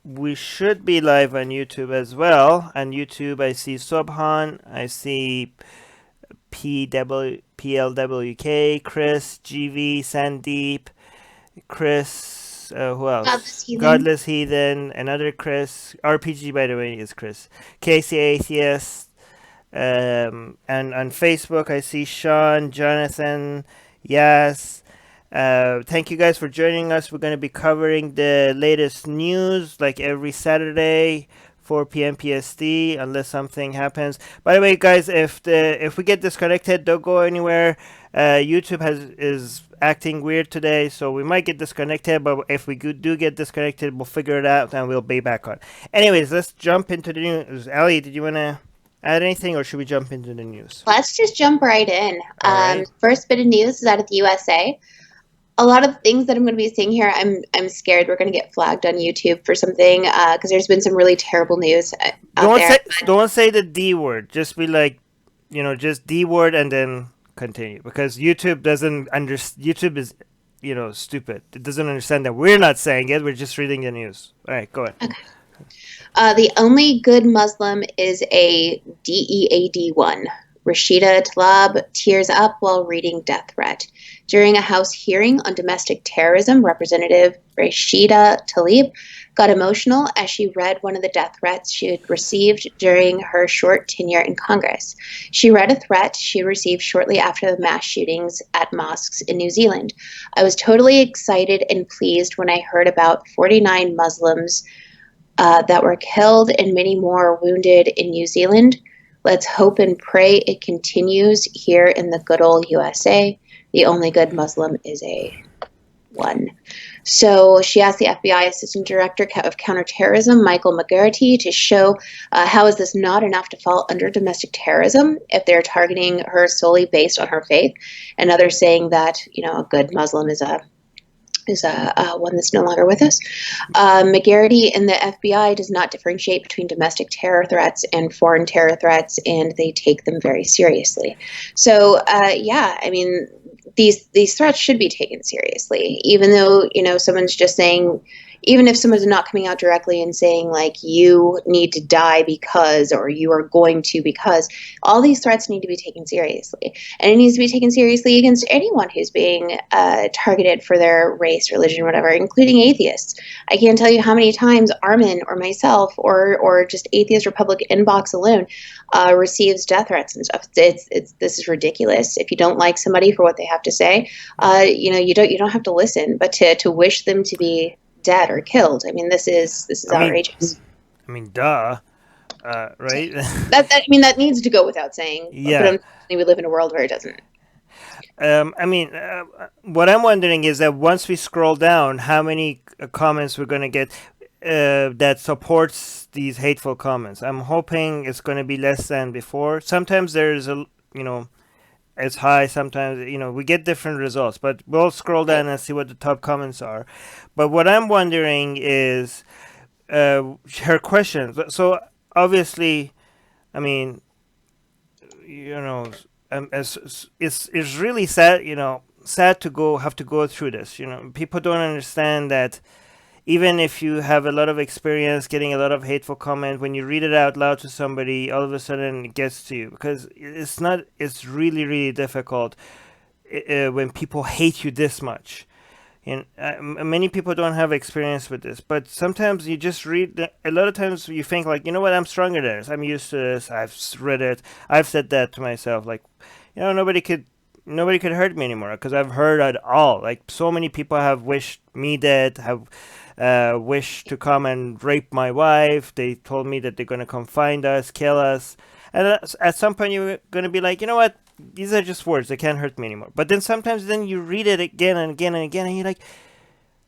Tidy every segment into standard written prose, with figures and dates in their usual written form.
we should be live on YouTube as well. On YouTube, I see Sobhan, I see PLWK, Chris, GV, Sandeep, Chris, who else? Godless Heathen. Godless Heathen, another Chris. RPG, by the way, is Chris. Casey Atheist. And on Facebook, I see Sean, Jonathan, Yas. Thank you guys for joining us. We're going to be covering the latest news like every Saturday, 4 p.m. PST, unless something happens. By the way, guys, if we get disconnected, don't go anywhere. YouTube is acting weird today, so we might get disconnected. But if we do get disconnected, we'll figure it out and we'll be back on. Anyways, let's jump into the news. Ali, did you want to add anything, or should we jump into the news? Let's just jump right in. All right. First bit of news is out of the USA. A lot of things that I'm going to be saying here, I'm scared we're going to get flagged on YouTube for something because there's been some really terrible news out there. Don't say the D word. Just be like, just D word and then continue, because YouTube doesn't understand. YouTube is, stupid. It doesn't understand that we're not saying it. We're just reading the news. All right, go ahead. Okay. The only good Muslim is a DEAD one. Rashida Tlaib tears up while reading death threat. During a House hearing on domestic terrorism, Representative Rashida Tlaib got emotional as she read one of the death threats she had received during her short tenure in Congress. She read a threat she received shortly after the mass shootings at mosques in New Zealand. I was totally excited and pleased when I heard about 49 Muslims that were killed and many more wounded in New Zealand. Let's hope and pray it continues here in the good old USA. The only good Muslim is a one. So she asked the FBI Assistant Director of Counterterrorism, Michael McGarity, to show how is this not enough to fall under domestic terrorism if they're targeting her solely based on her faith, and others saying that a good Muslim is a one that's no longer with us. McGarity and the FBI does not differentiate between domestic terror threats and foreign terror threats, and they take them very seriously. So, these threats should be taken seriously, even though someone's just saying. Even if someone's not coming out directly and saying, like, you need to die because, or you are going to because, all these threats need to be taken seriously. And it needs to be taken seriously against anyone who's being targeted for their race, religion, whatever, including atheists. I can't tell you how many times Armin or myself or just Atheist Republic inbox alone receives death threats and stuff. This is ridiculous. If you don't like somebody for what they have to say, you don't have to listen, but to wish them to be dead or killed. I mean, this is outrageous. Duh. Right? That needs to go without saying. Yeah. But unfortunately, we live in a world where it doesn't. What I'm wondering is that once we scroll down, how many comments we're going to get that supports these hateful comments. I'm hoping it's going to be less than before. Sometimes there's it's high, sometimes we get different results, but we'll scroll down and see what the top comments are. But what I'm wondering is her questions. So obviously, it's really sad, sad to have to go through this. People don't understand that even if you have a lot of experience getting a lot of hateful comment, when you read it out loud to somebody, all of a sudden it gets to you, because it's really, really difficult when people hate you this much. Many people don't have experience with this, but sometimes you just read, a lot of times you think like, what, I'm stronger than this. I'm used to this. I've read it. I've said that to myself. Like, nobody could hurt me anymore, because I've heard it all. Like, so many people have wished me dead, have wished to come and rape my wife. They told me that they're going to come find us, kill us. And at some point you're going to be like, you know what? These are just words. They can't hurt me anymore. But then sometimes you read it again and again and again, and you're like,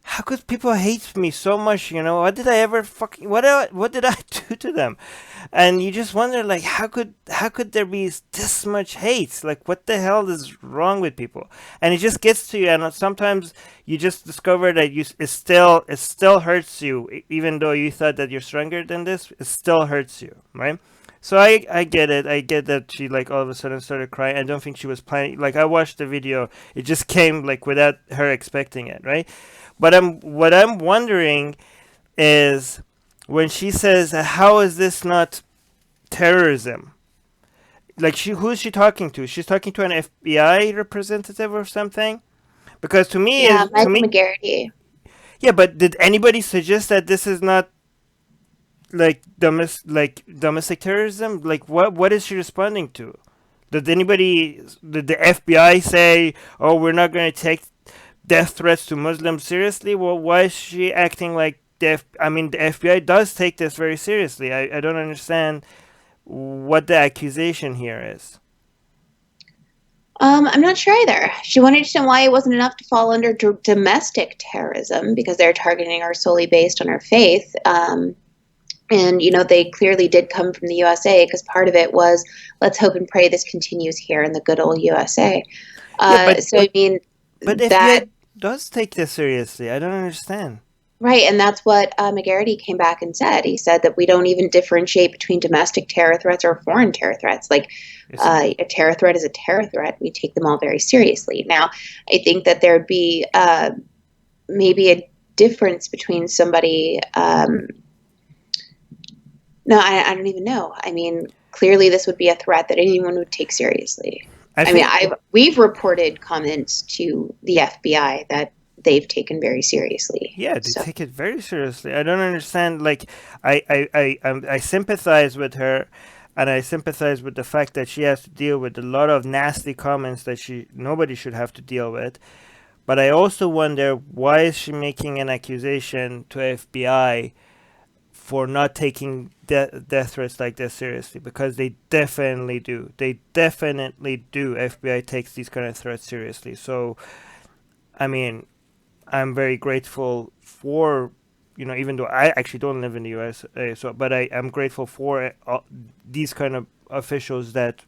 how could people hate me so much? What did I ever what did I do to them? And you just wonder, like, how could there be this much hate? Like, what the hell is wrong with people? And it just gets to you, and sometimes you just discover that it still hurts you, even though you thought that you're stronger than this. It still hurts you, right? So I get it. I get that she, like, all of a sudden started crying. I don't think she was planning. Like, I watched the video. It just came, like, without her expecting it, right? But what I'm wondering is, when she says, "How is this not terrorism?" Like, who is she talking to? She's talking to an FBI representative or something. Because Yeah, to Michael me, McGarity. yeah. But did anybody suggest that this is not like domestic terrorism? Like, what is she responding to? Did the FBI say, "Oh, we're not going to take death threats to Muslims seriously"? Well, why is she acting like I mean, the FBI does take this very seriously. I don't understand what the accusation here is. I'm not sure either. She wanted to know why it wasn't enough to fall under domestic terrorism because they're targeting her solely based on her faith. And, they clearly did come from the USA because part of it was let's hope and pray this continues here in the good old USA. Yeah, So, I mean, but that, FBI does take this seriously. I don't understand. right. And that's what McGarity came back and said. He said that we don't even differentiate between domestic terror threats or foreign terror threats. Like, It's, a terror threat is a terror threat. We take them all very seriously. Now, I think that there'd be maybe a difference between somebody. No, I don't even know. I mean, clearly this would be a threat that anyone would take seriously. I I mean, think we've reported comments to the FBI that they've taken very seriously. yeah, they So take it very seriously. I don't understand. Like, I sympathize with her, and I sympathize with the fact that she has to deal with a lot of nasty comments that nobody should have to deal with. But I also wonder, why is she making an accusation to FBI for not taking death threats like this seriously? Because they definitely do. They definitely do. FBI takes these kind of threats seriously. So, I mean, I'm very grateful for, even though I actually don't live in the U.S. But I am grateful for these kind of officials that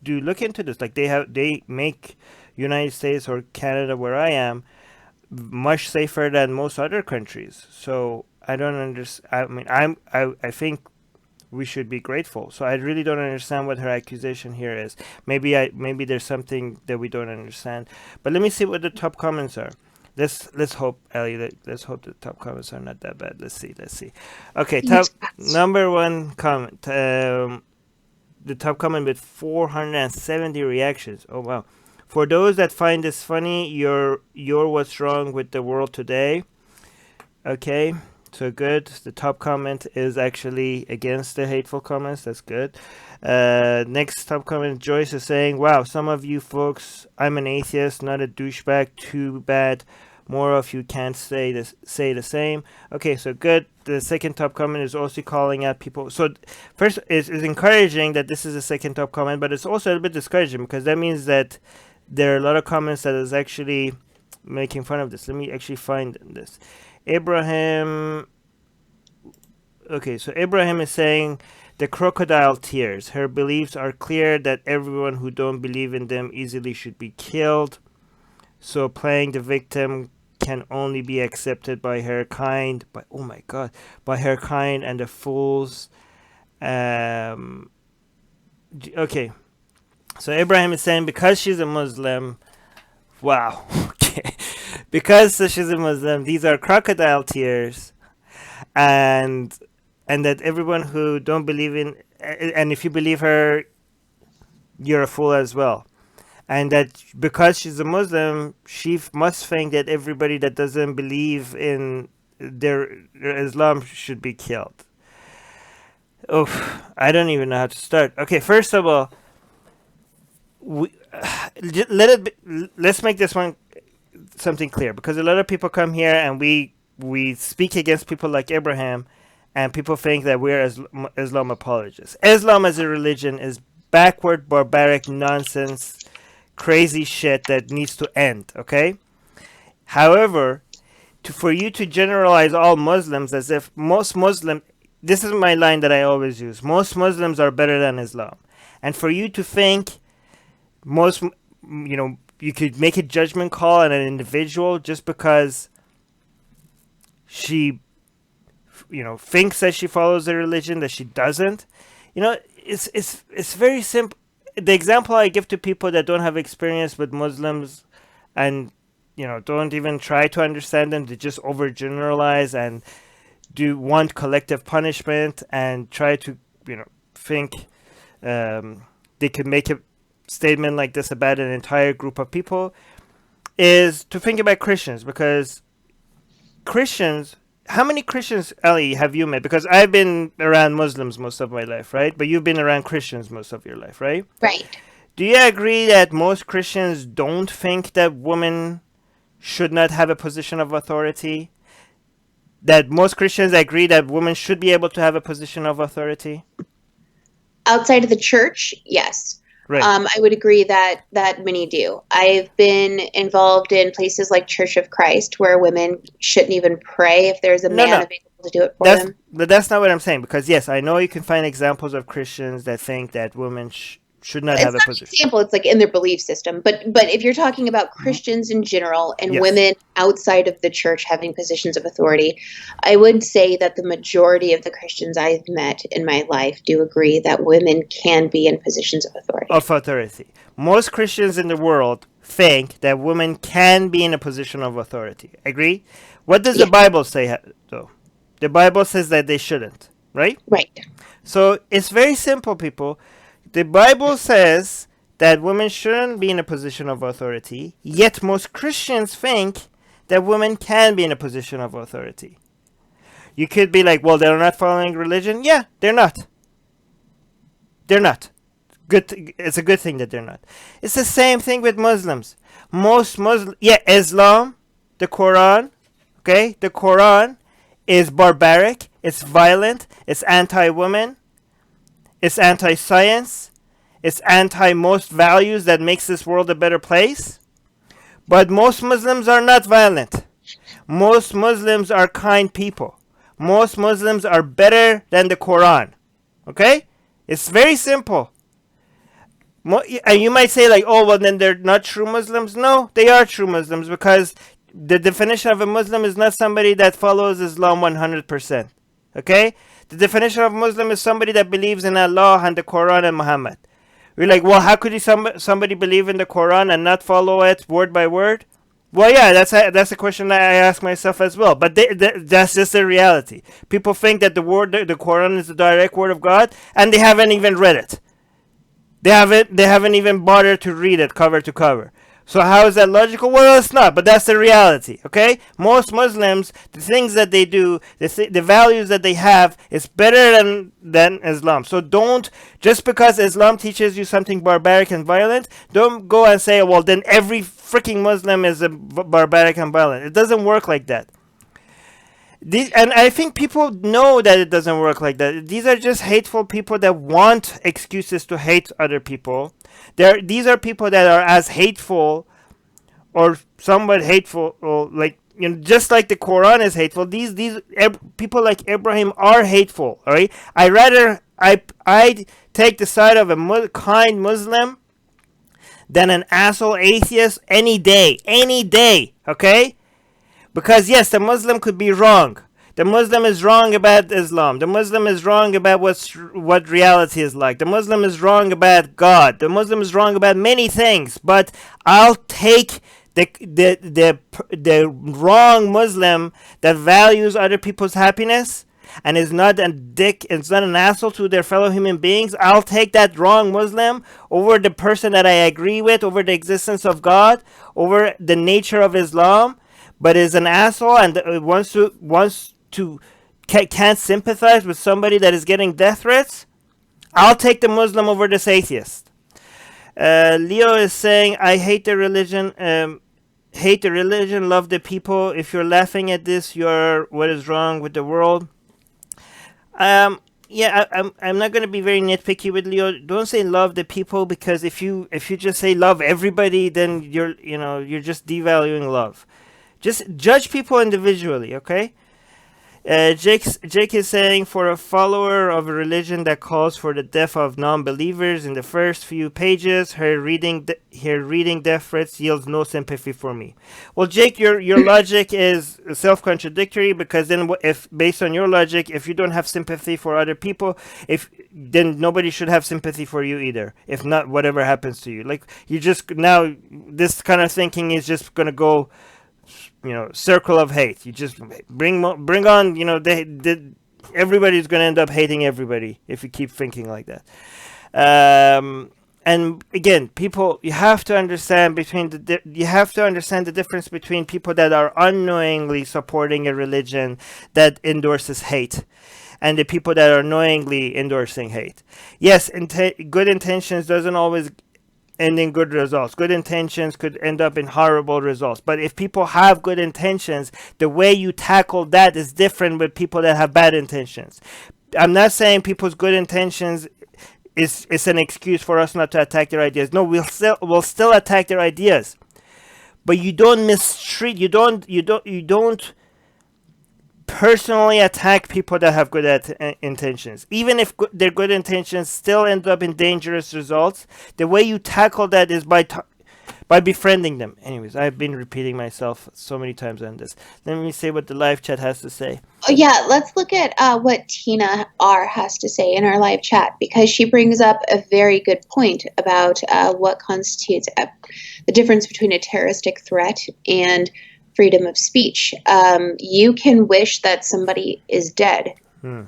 do look into this. Like, they make United States or Canada, where I am, much safer than most other countries. So I don't understand. I mean, I think we should be grateful. So I really don't understand what her accusation here is. Maybe there's something that we don't understand. But let me see what the top comments are. Let's hope, Ellie. Let's hope the top comments are not that bad. Let's see. Okay, top fingers crossed. number one comment. The top comment with 470 reactions. Oh wow! For those that find this funny, you're what's wrong with the world today. Okay, so good. The top comment is actually against the hateful comments. That's good. Next top comment, Joyce is saying, "Wow, some of you folks, I'm an atheist, not a douchebag. Too bad. More of you can't say the same." Okay, so good. The second top comment is also calling out people. So first, it's encouraging that this is the second top comment, but it's also a little bit discouraging because that means that there are a lot of comments that is actually making fun of this. Let me actually find this. Abraham. Okay, so Abraham is saying the crocodile tears. Her beliefs are clear that everyone who don't believe in them easily should be killed. So playing the victim can only be accepted by her kind. By oh my god, by her kind and the fools. Um. Okay, so Abraham is saying because she's a Muslim. Wow. Okay, because she's a Muslim, these are crocodile tears, and that everyone who don't believe in, and if you believe her, you're a fool as well, and that because she's a Muslim, she must think that everybody that doesn't believe in their Islam should be killed. Oh, I don't even know how to start. Okay, first of all, we, let's make this one something clear, because a lot of people come here and we speak against people like Abraham, and people think that we're Islam apologists. Islam as a religion is backward, barbaric nonsense, crazy shit that needs to end. Okay. However, for you to generalize all Muslims as if most Muslim, this is my line that I always use. Most Muslims are better than Islam, and for you to think most, you could make a judgment call on an individual just because she, thinks that she follows a religion that she doesn't. It's very simple. The example I give to people that don't have experience with Muslims, and don't even try to understand them, they just overgeneralize and do want collective punishment and try to, think they could make a statement like this about an entire group of people, is to think about Christians. Because Christians, how many Christians, Ellie, have you met? Because I've been around Muslims most of my life, right? But you've been around Christians most of your life, right? Right. Do you agree that most Christians don't think that women should not have a position of authority? That most Christians agree that women should be able to have a position of authority? Outside of the church, yes. Right. I would agree that many do. I've been involved in places like Church of Christ where women shouldn't even pray if there's a man available to do it for them. But that's not what I'm saying. Because yes, I know you can find examples of Christians that think that women should not have a position. It's not an example. It's like in their belief system. But if you're talking about Christians in general and women outside of the church having positions of authority, I would say that the majority of the Christians I've met in my life do agree that women can be in positions of authority. Most Christians in the world think that women can be in a position of authority. Agree? What does the Bible say, though? The Bible says that they shouldn't, right? Right. So it's very simple, people. The Bible says that women shouldn't be in a position of authority, yet most Christians think that women can be in a position of authority. You could be like, well, they're not following religion. Yeah, they're not. They're not. It's a good thing that they're not. It's the same thing with Muslims. Islam, the Quran, okay? The Quran is barbaric, it's violent, it's anti-woman, it's anti-science, it's anti-most values that makes this world a better place. But most Muslims are not violent. Most Muslims are kind people. Most Muslims are better than the Quran. Okay? It's very simple. And you might say like, oh, well, then they're not true Muslims. No, they are true Muslims, because the definition of a Muslim is not somebody that follows Islam 100%. Okay? The definition of Muslim is somebody that believes in Allah and the Quran and Muhammad. We're like, well, how could somebody believe in the Quran and not follow it word by word? Well, yeah, that's a question that I ask myself as well. But that's just the reality. People think that the Quran is the direct word of God, and they haven't even read it. They haven't even bothered to read it cover to cover. So how is that logical? Well, it's not, but that's the reality, okay? Most Muslims, the things that they do, the values that they have is better than Islam. So don't, just because Islam teaches you something barbaric and violent, don't go and say, well, then every freaking Muslim is a barbaric and violent. It doesn't work like that. And I think people know that it doesn't work like that. These are just hateful people that want excuses to hate other people. These are people that are as hateful or somewhat hateful, or like, just like the Quran is hateful. These people like Ibrahim are hateful. All right. I take the side of a kind Muslim than an asshole atheist any day. Okay. Because yes, the Muslim could be wrong. The Muslim is wrong about Islam. The Muslim is wrong about what reality is like. The Muslim is wrong about God. The Muslim is wrong about many things. But I'll take the wrong Muslim that values other people's happiness and is not a dick, it's not an asshole to their fellow human beings. I'll take that wrong Muslim over the person that I agree with, over the existence of God, over the nature of Islam, but is an asshole and can't sympathize with somebody that is getting death threats. I'll take the Muslim over this atheist. Leo is saying, I hate the religion. Love the people. If you're laughing at this, what is wrong with the world? I'm not going to be very nitpicky with Leo. Don't say love the people, because if you just say love everybody, then you're just devaluing love. Just judge people individually, okay? Jake is saying, for a follower of a religion that calls for the death of non-believers in the first few pages, her reading death threats yields no sympathy for me. Well, Jake, your logic is self-contradictory, because then if based on your logic, if you don't have sympathy for other people, then nobody should have sympathy for you either. If not, whatever happens to you, like you just now, this kind of thinking is just gonna go circle of hate. You just bring on, everybody's going to end up hating everybody if you keep thinking like that. And again, people, you have to understand the difference between people that are unknowingly supporting a religion that endorses hate, and the people that are knowingly endorsing hate. Yes, good intentions doesn't always end in good results. Good intentions could end up in horrible results. But if people have good intentions, the way you tackle that is different with people that have bad intentions. I'm not saying people's good intentions is an excuse for us not to attack their ideas. No, we'll still attack their ideas. But you don't mistreat, you don't personally attack people that have good intentions. Even if their good intentions still end up in dangerous results, the way you tackle that is by befriending them. Anyways, I've been repeating myself so many times on this. Let me say what the live chat has to say. Oh, yeah, let's look at what Tina R. has to say in our live chat, because she brings up a very good point about what constitutes the difference between a terroristic threat and freedom of speech. You can wish that somebody is dead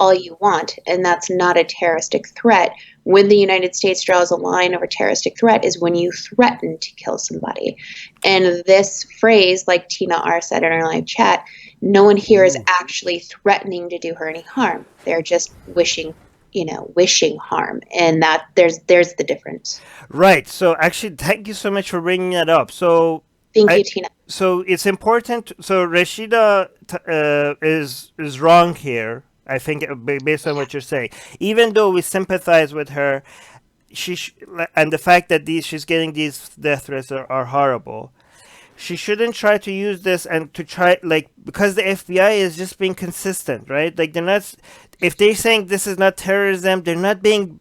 all you want, and that's not a terroristic threat. When the United States draws a line over terroristic threat is when you threaten to kill somebody. And this phrase, like Tina R. said in our live chat, no one here is actually threatening to do her any harm. They're just wishing harm, and that there's the difference. Right. So actually, thank you so much for bringing that up. So Thank you, Tina. So it's important. So Rashida is wrong here, I think, based on what you're saying. Even though we sympathize with her, and the fact that she's getting these death threats are horrible. She shouldn't try to use this and to try, because the FBI is just being consistent, right? Like, they're not, if they're saying this is not terrorism, they don't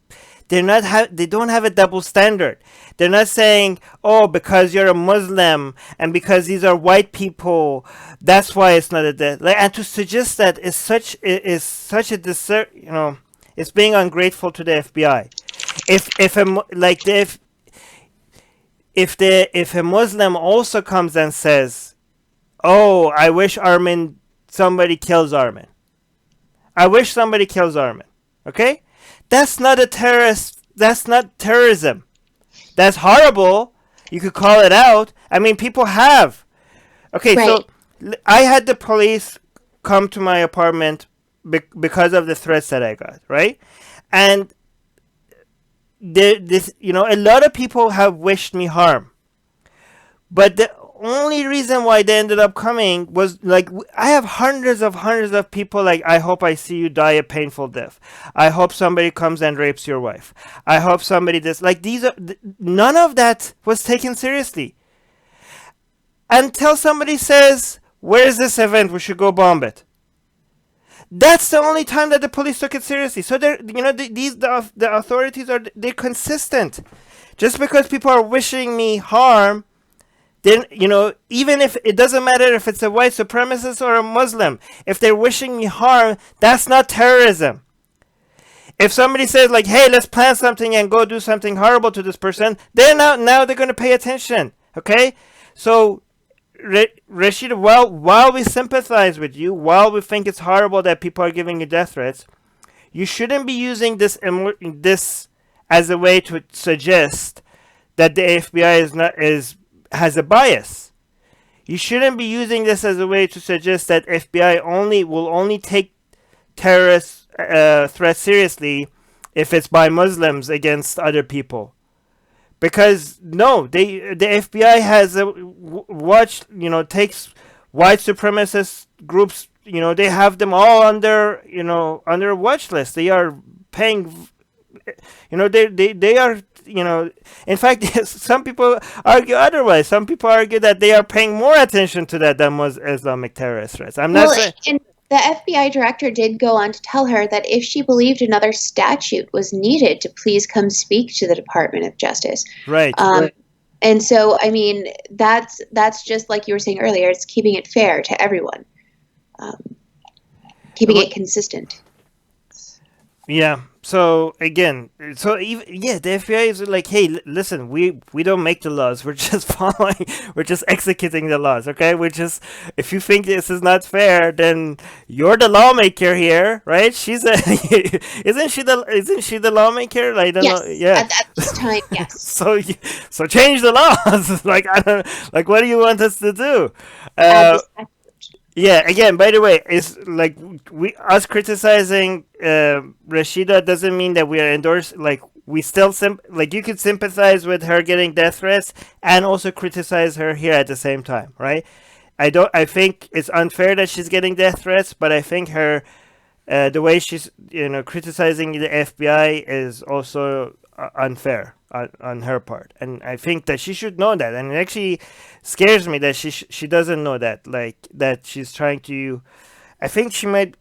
have a double standard. They're not saying, oh, because you're a Muslim and because these are white people, that's why it's not a death. And to suggest that is such a dissert, it's being ungrateful to the FBI. If a Muslim also comes and says, oh, I wish somebody kills Armin. I wish somebody kills Armin. Okay? That's not a terrorist. That's not terrorism. That's horrible. You could call it out. I mean, people have. Okay, right. So I had the police come to my apartment because of the threats that I got, right? And a lot of people have wished me harm. But the only reason why they ended up coming was, I have hundreds of people, I hope I see you die a painful death. I hope somebody comes and rapes your wife. I hope somebody does. None of that was taken seriously. Until somebody says, where is this event? We should go bomb it. That's the only time that the police took it seriously. So the authorities they're consistent. Just because people are wishing me harm, then, even if it doesn't matter if it's a white supremacist or a Muslim, if they're wishing me harm, that's not terrorism. If somebody says, hey, let's plan something and go do something horrible to this person, now they're going to pay attention. Okay? So, Rashida, while we sympathize with you, while we think it's horrible that people are giving you death threats, you shouldn't be using this as a way to suggest that the FBI has a bias. You shouldn't be using this as a way to suggest that FBI will only take terrorist threats seriously if it's by Muslims against other people. Because no, the FBI has takes white supremacist groups. They have them all under a watch list. They are paying. They are. In fact, some people argue otherwise. Some people argue that they are paying more attention to that than was Islamic terrorist threats. I'm not saying. And the FBI director did go on to tell her that if she believed another statute was needed, to please come speak to the Department of Justice. Right. And so, I mean, that's just like you were saying earlier. It's keeping it fair to everyone, keeping it consistent. Yeah. So again, so even yeah, the FBI is like, hey, listen, we don't make the laws. We're just following. We're just executing the laws. Okay. We're just if you think this is not fair, then you're the lawmaker here, right? She's a isn't she the lawmaker? Like the law, Yes, yeah. at this time, yes. so so change the laws. Like I don't like what do you want us to do? Add Uh, this back. Yeah, again, by the way, it's like we us criticizing Rashida doesn't mean that we are endorsed. Like we still like you could sympathize with her getting death threats and also criticize her here at the same time, right? I think it's unfair that she's getting death threats, but I think her the way she's criticizing the FBI is also unfair on her part, and I think that she should know that. And it actually scares me that she doesn't know that, like that she's trying to. I think she might.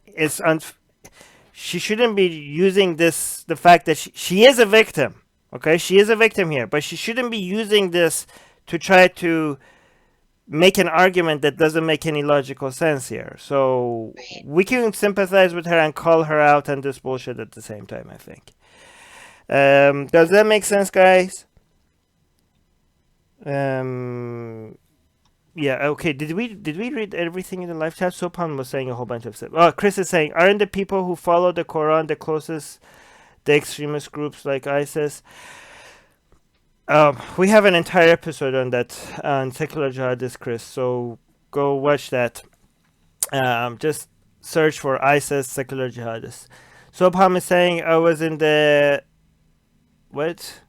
She shouldn't be using this. The fact that she is a victim. Okay, she is a victim here, but she shouldn't be using this to try to make an argument that doesn't make any logical sense here. So Right. we can sympathize with her and call her out on this bullshit at the same time, I think. Does that make sense, guys? Um, yeah, okay. Did we read everything in the live chat? Sopan was saying a whole bunch of stuff. Oh, Chris is saying, aren't the people who follow the Quran the closest the extremist groups like ISIS? We have an entire episode on that on secular jihadists, Chris. So go watch that. Just search for ISIS secular jihadists. So Pam is saying I was in the what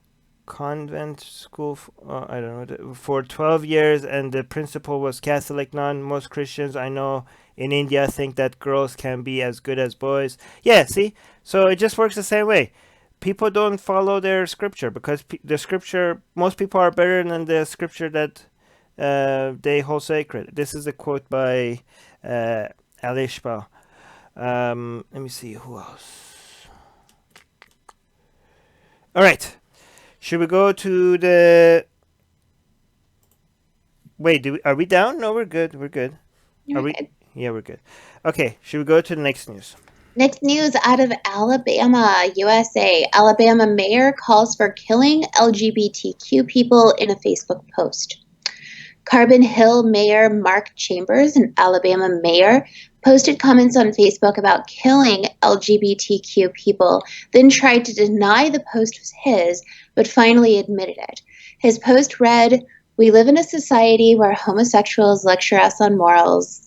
convent school I don't know for 12 years, and the principal was Catholic nun. Most Christians I know in India think that girls can be as good as boys. Yeah, see, so it just works the same way. People don't follow their scripture because the scripture, most people are better than the scripture that they hold sacred. This is a quote by Alishba. Let me see who else. All right, should we go to the? Wait, are we down? No, we're good. We're good. Are we? Okay. Yeah, we're good. Okay, should we go to the next news? Next news out of Alabama, USA. Alabama mayor calls for killing LGBTQ people in a Facebook post. Carbon Hill Mayor Mark Chambers, an Alabama mayor, posted comments on Facebook about killing LGBTQ people, then tried to deny the post was his, but finally admitted it. His post read, "We live in a society where homosexuals lecture us on morals.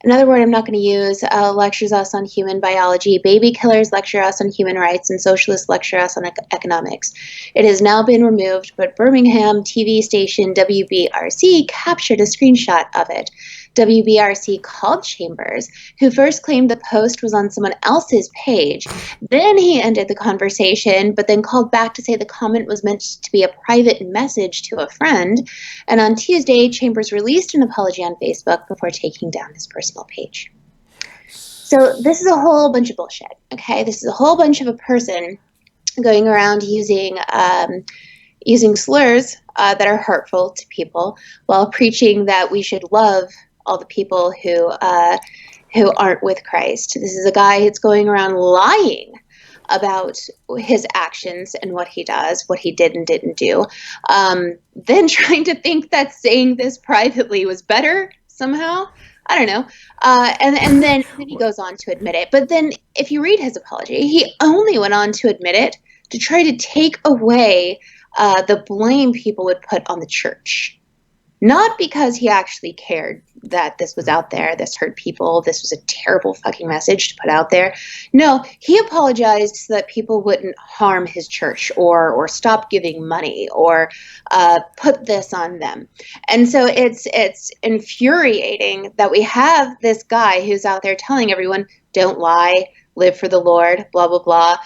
Another word I'm not going to use, lectures us on human biology. Baby killers lecture us on human rights, and socialists lecture us on economics. It has now been removed, but Birmingham TV station WBRC captured a screenshot of it. WBRC called Chambers, who first claimed the post was on someone else's page. Then he ended the conversation, but then called back to say the comment was meant to be a private message to a friend. And on Tuesday, Chambers released an apology on Facebook before taking down his personal page. So this is a whole bunch of bullshit, okay? This is a whole bunch of a person going around using slurs that are hurtful to people while preaching that we should love all the people who aren't with Christ. This is a guy who's going around lying about his actions and what he does, what he did and didn't do, then trying to think that saying this privately was better somehow. I don't know. And then he goes on to admit it. But then if you read his apology, he only went on to admit it to try to take away the blame people would put on the church. Not because he actually cared that this was out there, this hurt people, this was a terrible fucking message to put out there. No, he apologized so that people wouldn't harm his church or stop giving money or put this on them. And so it's infuriating that we have this guy who's out there telling everyone, don't lie, live for the Lord, blah, blah, blah,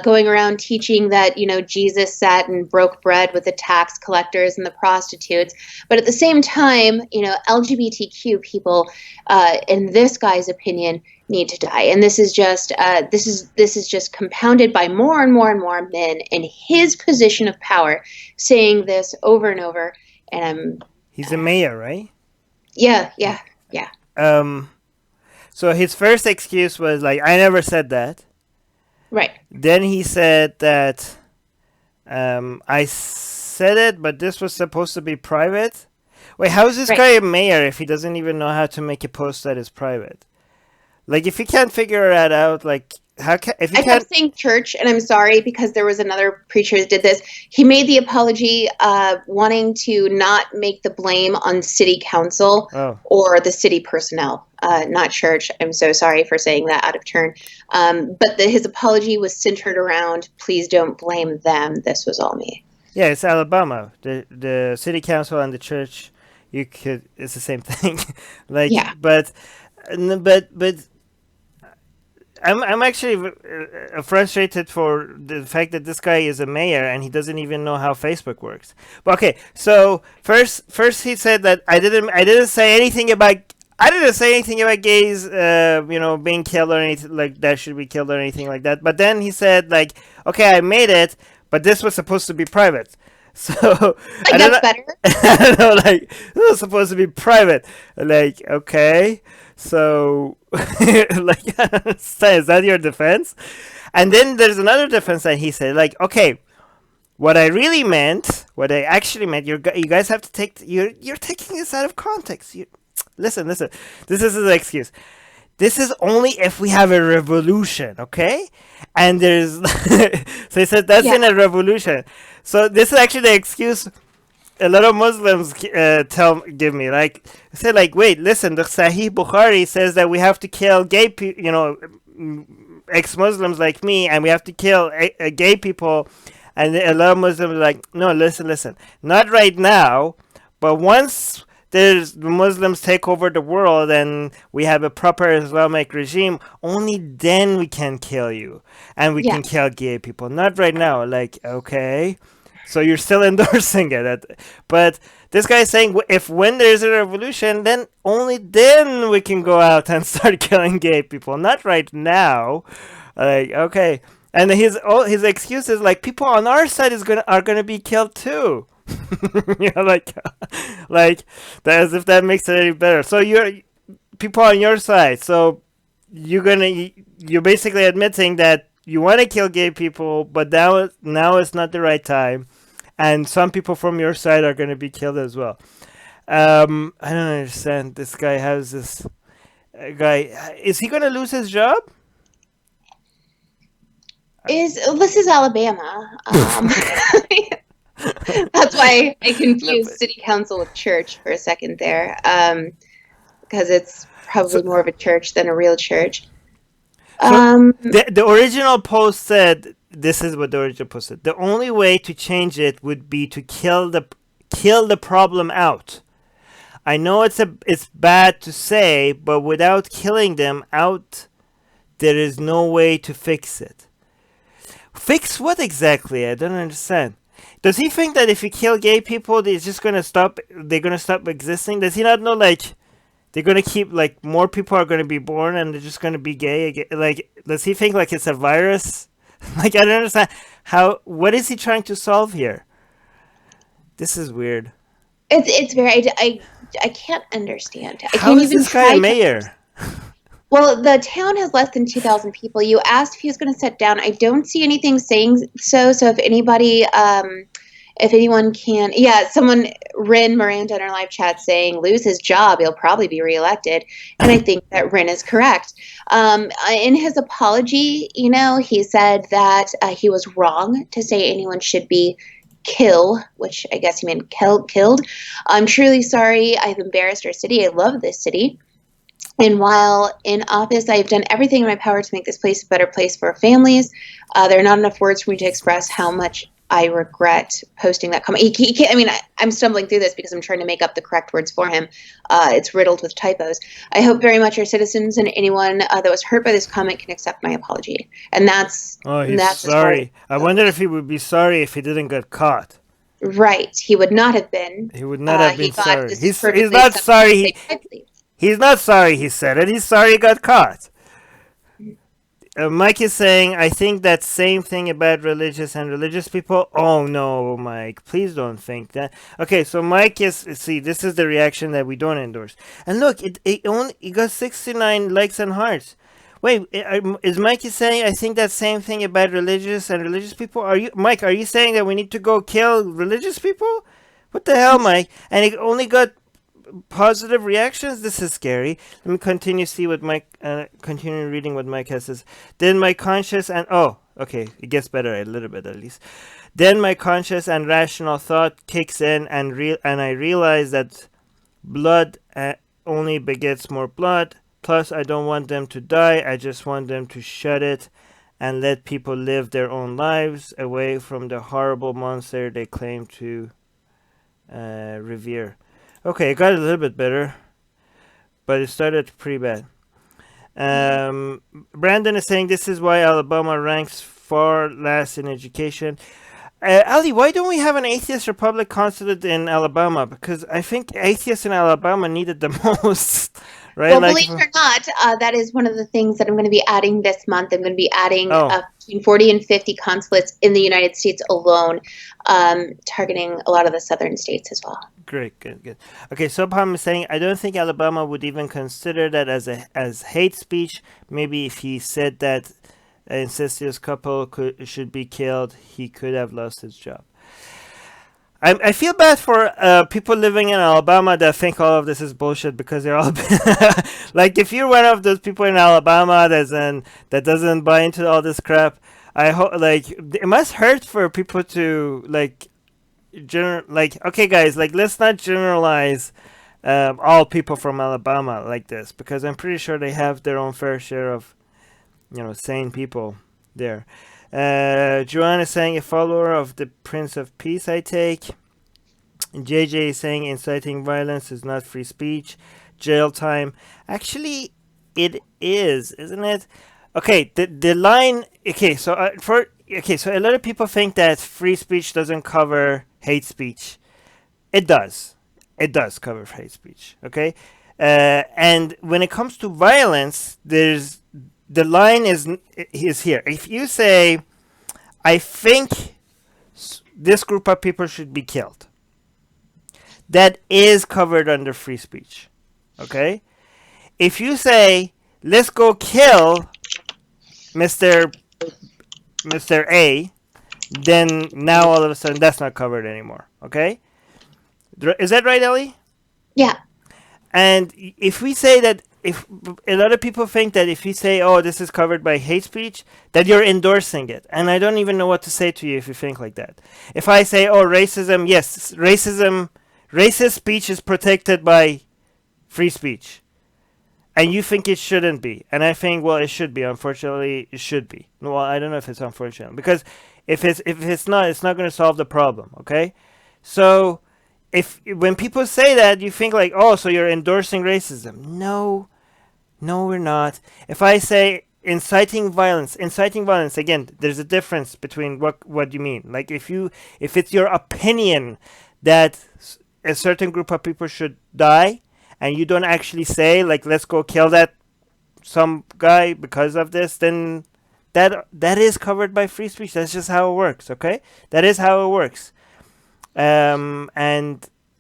going around teaching that, Jesus sat and broke bread with the tax collectors and the prostitutes. But at the same time, LGBTQ people, in this guy's opinion, need to die. And this is just compounded by more and more and more men in his position of power saying this over and over. And He's a mayor, right? yeah. So his first excuse was like, I never said that. Right. Then he said that I said it, but this was supposed to be private. Wait, how is this Right. guy a mayor if he doesn't even know how to make a post that is private? Like, if you can't figure that out, like, how can if you I can't? kept saying church, and I'm sorry because there was another preacher that did this. He made the apology, wanting to not make the blame on city council Oh, or the city personnel, not church. I'm so sorry for saying that out of turn. But his apology was centered around, please don't blame them. This was all me. yeah, it's Alabama. The city council and the church, you could. It's the same thing. Like, Yeah. but I'm actually frustrated for the fact that this guy is a mayor and he doesn't even know how Facebook works. But okay, so first he said that I didn't say anything about. I didn't say anything about gays, being killed or anything like that should be killed or anything like that. But then he said like, okay, I made it, but this was supposed to be private. So Like, I don't that's know. better. I don't know, like this was supposed to be private. Like, okay, so like, I don't understand. Is that your defense? And then there's another defense that he said, like, okay, what I really meant, what I actually meant, you guys have to take, you're taking this out of context. Listen. This is the excuse. This is only if we have a revolution, okay? And there's, so he said that's Yeah. in a revolution. So this is actually the excuse a lot of Muslims give me, like, say, like, wait, listen, the Sahih Bukhari says that we have to kill gay people, ex-Muslims like me, and we have to kill gay people, and a lot of Muslims are like, no, listen, not right now, but once there's the Muslims take over the world and we have a proper Islamic regime, only then we can kill you and we can Yes. kill gay people. Not right now. Like, okay. So you're still endorsing it. But this guy is saying if when there's a revolution, then only then we can go out and start killing gay people. Not right now. Like, okay. And his excuse is like people on our side are gonna be killed too. Like that, as if that makes it any better. So you're people on your side. So you're basically admitting that you want to kill gay people, but now it's not the right time, and some people from your side are going to be killed as well. I don't understand. This guy has this guy. Is he going to lose his job? This is Alabama. That's why I confused city council with church for a second there, because it's probably more of a church than a real church. The original post said, this is what the original post said. The only way to change it would be to kill the problem out. I know it's bad to say, but without killing them out, there is no way to fix it. Fix what exactly? I don't understand. Does he think that if you kill gay people, they're gonna stop existing? Does he not know, like, they're gonna keep, like, more people are gonna be born and they're just gonna be gay again? Like, does he think like it's a virus? Like, I don't understand what is he trying to solve here? This is weird. It's very I can't understand. I How can't is even this guy try a to. mayor? Well, the town has less than 2,000 people. You asked if he was going to sit down. I don't see anything saying so. So if anyone can, yeah, someone, Rin Miranda in our live chat saying, lose his job, he'll probably be reelected. And I think that Rin is correct. In his apology, he said that he was wrong to say anyone should be which I guess he meant killed. I'm truly sorry. I've embarrassed our city. I love this city. And while in office, I have done everything in my power to make this place a better place for our families. There are not enough words for me to express how much I regret posting that comment. He can't, I mean, I'm stumbling through this because I'm trying to make up the correct words for him. It's riddled with typos. I hope very much our citizens and anyone that was hurt by this comment can accept my apology. And that's He's as far as sorry. I wonder if he would be sorry if he didn't get caught. right. He would not have been. He would not have He been thought sorry. this is He's perfectly not acceptable to sorry. say privately. He's not sorry he said it. He's sorry he got caught. Mike is saying, I think that same thing about religious people. Oh no, Mike, please don't think that. Okay, so Mike see, this is the reaction that we don't endorse. And look, it got 69 likes and hearts. Wait, is Mikey saying I think that same thing about religious people? Are you, Mike? Are you saying that we need to go kill religious people? What the hell, Mike? And it only got positive reactions. This is scary. Let me continue reading what Mike has says. Then my conscious and okay, it gets better a little bit at least. Then my conscious and rational thought kicks in, and I realize that blood only begets more blood. Plus, I don't want them to die. I just want them to shut it and let people live their own lives away from the horrible monster they claim to revere. Okay, it got a little bit better, but it started pretty bad. Brandon is saying this is why Alabama ranks far last in education. Ali, why don't we have an atheist republic consulate in Alabama? Because I think atheists in Alabama need it the most, right? Well, believe it or not, that is one of the things that I'm going to be adding this month. I'm going to be adding between 40 and 50 consulates in the United States alone, targeting a lot of the southern states as well. Great, good. Okay, Sobham is saying, I don't think Alabama would even consider that as hate speech. Maybe if he said that an incestuous couple should be killed, he could have lost his job. I feel bad for people living in Alabama that think all of this is bullshit because they're all like, if you're one of those people in Alabama that doesn't buy into all this crap, I hope, like, it must hurt for people to okay, guys, let's not generalize all people from Alabama like this, because I'm pretty sure they have their own fair share of sane people there. Joanne is saying a follower of the Prince of Peace, I take. JJ is saying inciting violence is not free speech. Jail time. Actually, it is, isn't it? Okay, the line. Okay, so so a lot of people think that free speech doesn't cover hate speech. It does. It does cover hate speech. Okay, and when it comes to violence, the line is here. If you say, I think this group of people should be killed, that is covered under free speech. Okay? If you say, let's go kill Mr. A, then now all of a sudden that's not covered anymore. Okay? Is that right, Ellie? Yeah. And if we say that, if a lot of people think that if you say, oh, this is covered by hate speech, that you're endorsing it. And I don't even know what to say to you if you think like that. If I say, oh, racism, yes, racist speech is protected by free speech. And you think it shouldn't be. And I think, well, it should be. Unfortunately, it should be. Well, I don't know if it's unfortunate. Because if it's not going to solve the problem, okay? So when people say that, you think like, oh, so you're endorsing racism. No, we're not. If I say inciting violence, again, there's a difference between what you mean. Like if it's your opinion that a certain group of people should die, and you don't actually say, like, let's go kill some guy because of this, then that is covered by free speech. That's just how it works, okay? That is how it works. And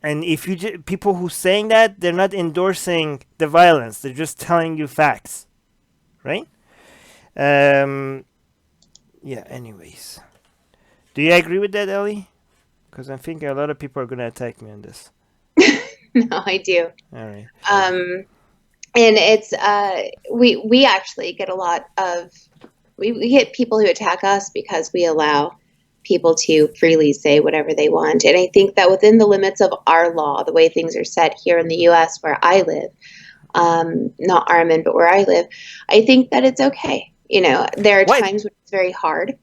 if people who saying that, they're not endorsing the violence. They're just telling you facts, right? Yeah. Anyways, do you agree with that, Ellie? Because I'm thinking a lot of people are gonna attack me on this. No, I do. All right. And it's we actually get a lot of we get people who attack us because we allow people to freely say whatever they want. And I think that within the limits of our law, the way things are set here in the U.S. where I live, not Armin, but where I live, I think that it's okay. There are times when it's very hard.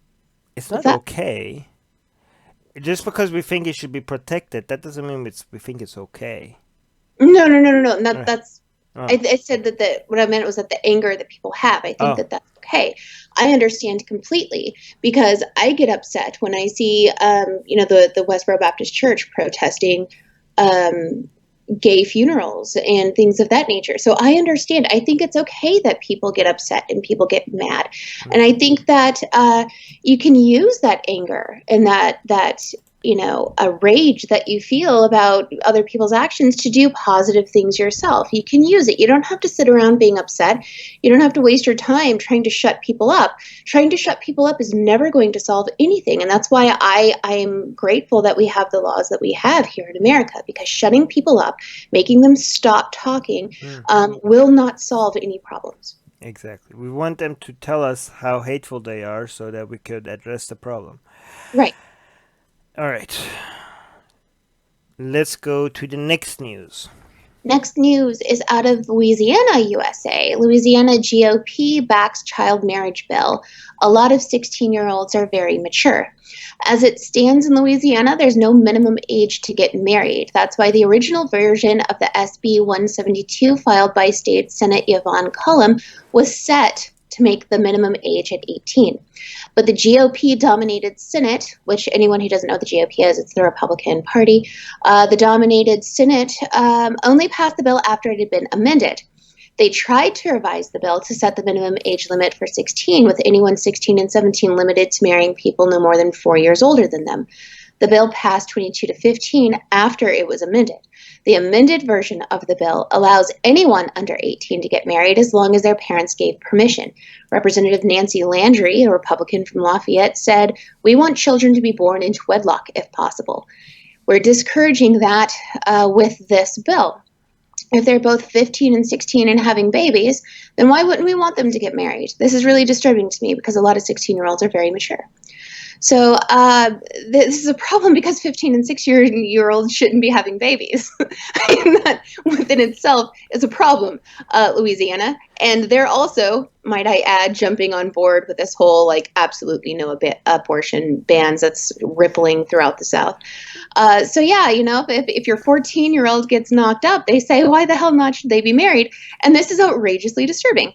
It's not okay. Just because we think it should be protected, that doesn't mean we think it's okay. No. That's. I said that what I meant was that the anger that people have, I think that's okay. I understand completely, because I get upset when I see, the Westboro Baptist Church protesting gay funerals and things of that nature. So I understand. I think it's okay that people get upset and people get mad. And I think that you can use that anger and that a rage that you feel about other people's actions to do positive things yourself. You can use it. You don't have to sit around being upset. You don't have to waste your time trying to shut people up. Trying to shut people up is never going to solve anything. And that's why I am grateful that we have the laws that we have here in America, because shutting people up, making them stop talking, will not solve any problems. Exactly. We want them to tell us how hateful they are so that we could address the problem. Right. All right. Let's go to the next news. Next news is out of Louisiana, USA. Louisiana GOP backs child marriage bill. A lot of 16-year-olds are very mature. As it stands in Louisiana, there's no minimum age to get married. That's why the original version of the SB 172 filed by State Senate Yvonne Cullum was set to make the minimum age at 18. But the GOP-dominated Senate, which anyone who doesn't know what the GOP is, it's the Republican Party, the dominated Senate only passed the bill after it had been amended. They tried to revise the bill to set the minimum age limit for 16, with anyone 16 and 17 limited to marrying people no more than 4 years older than them. The bill passed 22 to 15 after it was amended. The amended version of the bill allows anyone under 18 to get married as long as their parents gave permission. Representative Nancy Landry, a Republican from Lafayette, said, "We want children to be born into wedlock if possible." We're discouraging that with this bill. If they're both 15 and 16 and having babies, then why wouldn't we want them to get married? This is really disturbing to me because a lot of 16-year-olds are very mature. So this is a problem because 15 and 6-year-olds shouldn't be having babies. That within itself is a problem, Louisiana. And they're also, might I add, jumping on board with this whole absolutely no abortion bans that's rippling throughout the South. So yeah, if your 14-year-old gets knocked up, they say, why the hell not should they be married? And this is outrageously disturbing.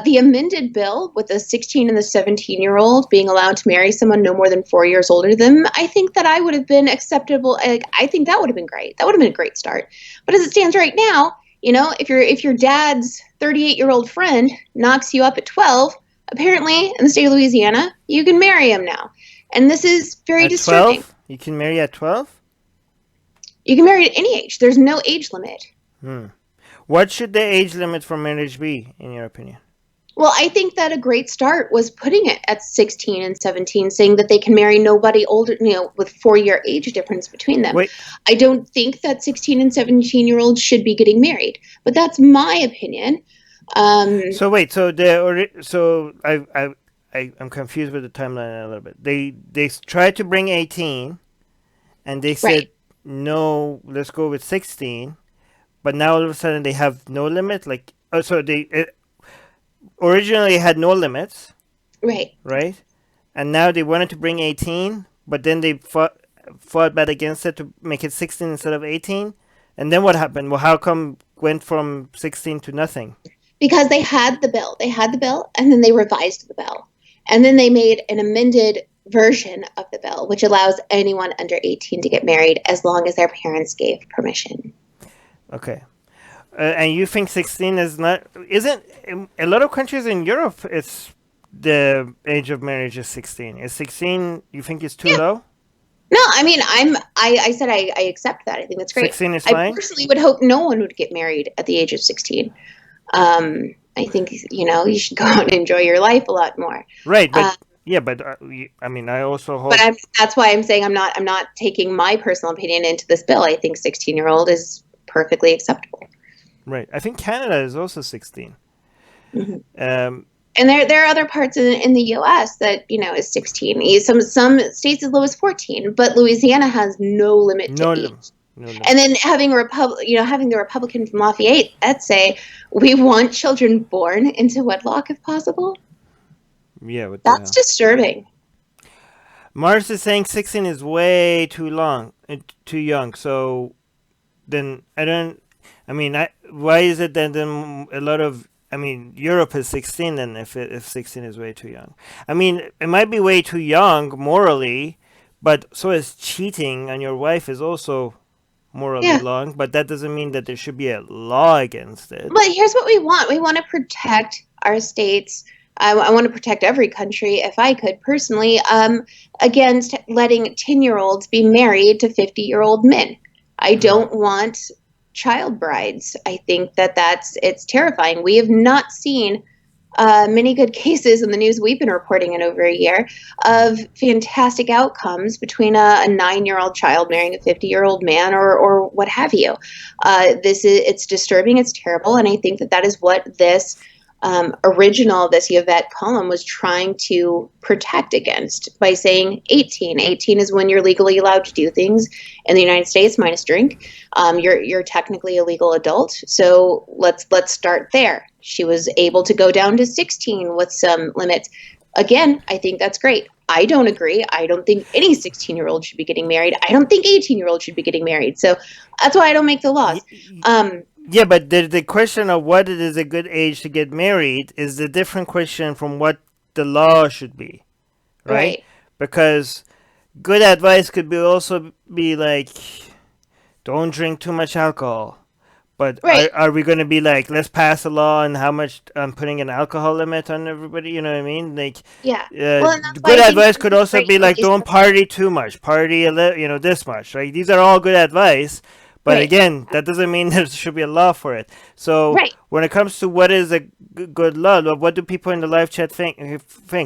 The amended bill with the 16 and the 17-year-old being allowed to marry someone no more than 4 years older than them, I think that I would have been acceptable. I think that would have been great. That would have been a great start. But as it stands right now, if your dad's 38-year-old friend knocks you up at 12, apparently in the state of Louisiana, you can marry him now. And this is very disturbing. 12? You can marry at 12? You can marry at any age. There's no age limit. What should the age limit for marriage be, in your opinion? Well, I think that a great start was putting it at 16 and 17, saying that they can marry nobody older, with 4-year age difference between them. Wait. I don't think that 16 and 17-year-olds should be getting married, but that's my opinion. So wait, I'm confused with the timeline a little bit. They tried to bring 18, and they said, Right. No, let's go with 16. But now all of a sudden they have no limit. They originally had no limits, Right. And now they wanted to bring 18, but then they fought back against it to make it 16 instead of 18. And then what happened? Well, how come went from 16 to nothing? Because they had the bill. And then they revised the bill. And then they made an amended version of the bill, which allows anyone under 18 to get married as long as their parents gave permission. Okay. And you think 16 isn't in a lot of countries in Europe, it's the age of marriage is 16. Is 16, you think it's too low? No, I mean, I said I accept that. I think that's great. 16 is I fine? personally would hope no one would get married at the age of 16. I think, you should go out and enjoy your life a lot more. Right, but I also hope. But that's why I'm saying I'm not taking my personal opinion into this bill. I think 16-year-old is perfectly acceptable. Right. I think Canada is also 16. Mm-hmm. And there are other parts in the U.S. that is 16. Some states as low as 14, but Louisiana has no limit to age. No. And then having the Republican from Lafayette that say we want children born into wedlock if possible. Yeah, that's disturbing. Mars is saying 16 is way too young. So then why is it then a lot of Europe is 16 then if 16 is way too young? It might be way too young morally, but so is cheating on your wife is also morally wrong, but that doesn't mean that there should be a law against it. But here's what we want. We want to protect our state's I want to protect every country, if I could personally, against letting 10-year-olds be married to 50-year-old men. I don't want child brides. I think it's terrifying. We have not seen many good cases in the news we've been reporting in over a year of fantastic outcomes between a 9-year-old child marrying a 50-year-old man, or what have you. It's disturbing, it's terrible, and I think that is what this this Yvette column was trying to protect against by saying 18. 18 is when you're legally allowed to do things in the United States, minus drink. You're technically a legal adult, so let's start there. She was able to go down to 16 with some limits. Again, I think that's great. I don't agree. I don't think any 16-year-old should be getting married. I don't think 18-year-olds should be getting married. So that's why I don't make the laws. Yeah, but the question of what it is a good age to get married is a different question from what the law should be, right? Because good advice could be also be like, don't drink too much alcohol. But are we going to be like, let's pass a law on how much I'm putting an alcohol limit on everybody? You know what I mean? Like, good advice could also be like, don't party too much, party this much. Right? These are all good advice. But again, that doesn't mean there should be a law for it. So when it comes to what is a good law, what do people in the live chat think?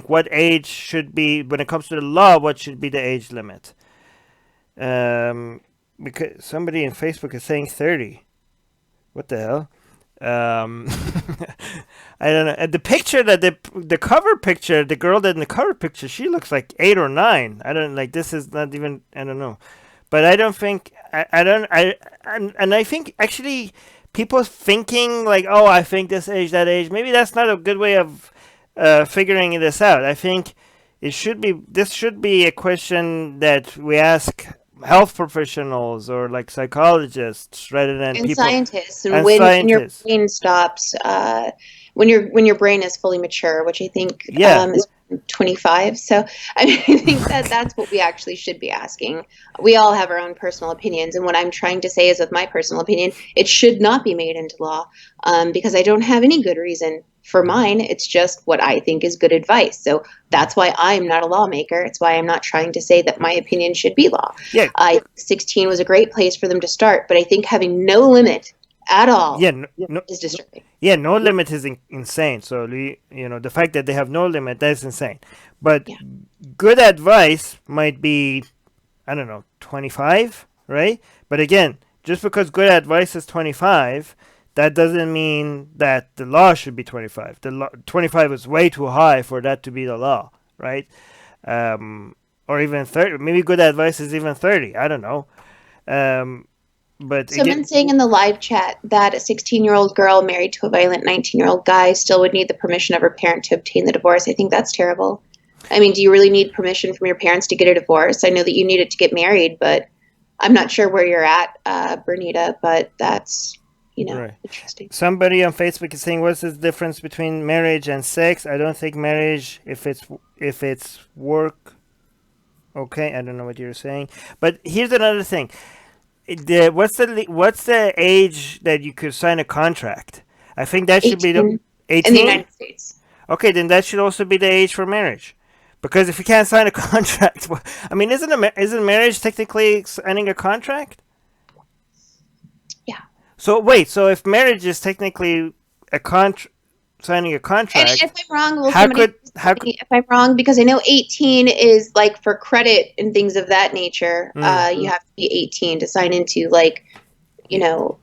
What age should be, when it comes to the law, what should be the age limit? Because somebody in Facebook is saying 30. What the hell? I don't know. And the picture that the cover picture, the girl that in the cover picture, she looks like 8 or 9. I don't like. This is not even. I don't know. But I don't think I think actually people thinking like, oh, I think this age, that age, maybe that's not a good way of figuring this out. I think this should be a question that we ask health professionals or like psychologists rather than people scientists. And when your brain stops, when your brain is fully mature, which I think is 25. So I think that's what we actually should be asking. We all have our own personal opinions, and what I'm trying to say is, with my personal opinion, it should not be made into law, because I don't have any good reason for mine. It's just what I think is good advice. So that's why I'm not a lawmaker. It's why I'm not trying to say that my opinion should be law. 16 was a great place for them to start, but I think having no limit at all is disturbing. Yeah, no limit is insane. So, the fact that they have no limit, that's insane. But good advice might be, I don't know, 25, right? But again, just because good advice is 25, that doesn't mean that the law should be 25. 25 is way too high for that to be the law, right? Or even 30. Maybe good advice is even 30. I don't know. But someone's saying in the live chat that a 16-year-old girl married to a violent 19-year-old guy still would need the permission of her parent to obtain the divorce. I think that's terrible. I mean, do you really need permission from your parents to get a divorce? I know that you need it to get married, but I'm not sure where you're at, Bernita, but that's, interesting. Somebody on Facebook is saying, what's the difference between marriage and sex? I don't think marriage, if it's work. Okay, I don't know what you're saying. But here's another thing. What's the age that you could sign a contract? I think that should be the 18 in the United States. Okay, then that should also be the age for marriage, because if you can't sign a contract, I mean, isn't marriage technically signing a contract? Yeah. So wait, so if marriage is technically signing a contract, and if I'm wrong, if I'm wrong, because I know 18 is like for credit and things of that nature. You have to be 18 to sign into legal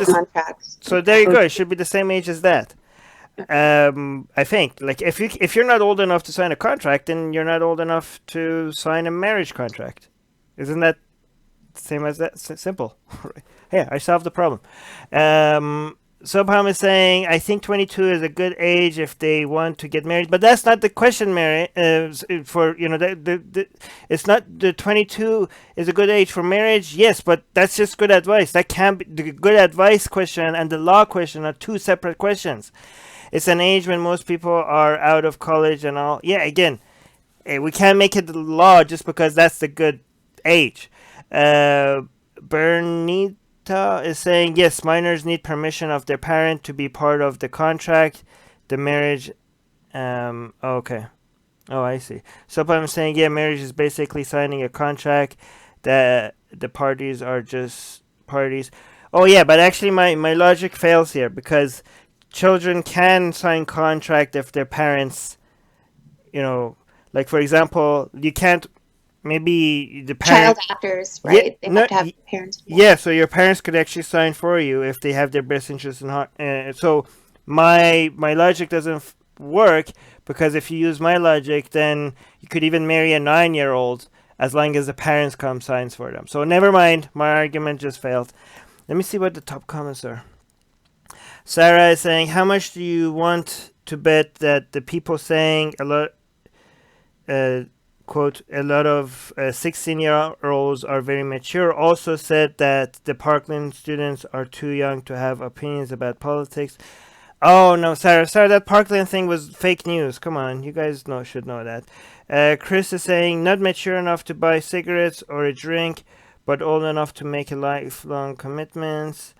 contracts. So there you go. It should be the same age as that. I think like if you're not old enough to sign a contract, then you're not old enough to sign a marriage contract. Isn't that same as that? Simple. Yeah, I solved the problem. Subham is saying, I think 22 is a good age if they want to get married, but that's not the question, Mary. It's not the 22 is a good age for marriage. Yes, but that's just good advice. That can't be the good advice question and the law question are two separate questions. It's an age when most people are out of college and all. Yeah, again, we can't make it the law just because that's the good age. Bernita is saying, yes, minors need permission of their parent to be part of the contract. The marriage Okay. Oh, I see. So I'm saying, yeah, marriage is basically signing a contract that the parties are just parties. Oh, yeah, but actually my logic fails here because children can sign contract if their parents, you know, like for example, you can't maybe the Child parent. actors, Yeah, right? They have no, to have parents involved. yeah. So your parents could actually sign for you if they have their best interests in heart. So my logic doesn't work because if you use my logic, then you could even marry a 9-year-old as long as the parents come signs for them. So never mind, my argument just failed. Let me see what the top comments are. Sarah is saying, "How much do you want to bet that the people saying a lot uh, quote, a lot of 16-year-olds are very mature," also said that the Parkland students are too young to have opinions about politics. Oh no, Sarah, that Parkland thing was fake news. Come on, you guys should know that. Chris is saying not mature enough to buy cigarettes or a drink, but old enough to make a lifelong commitments.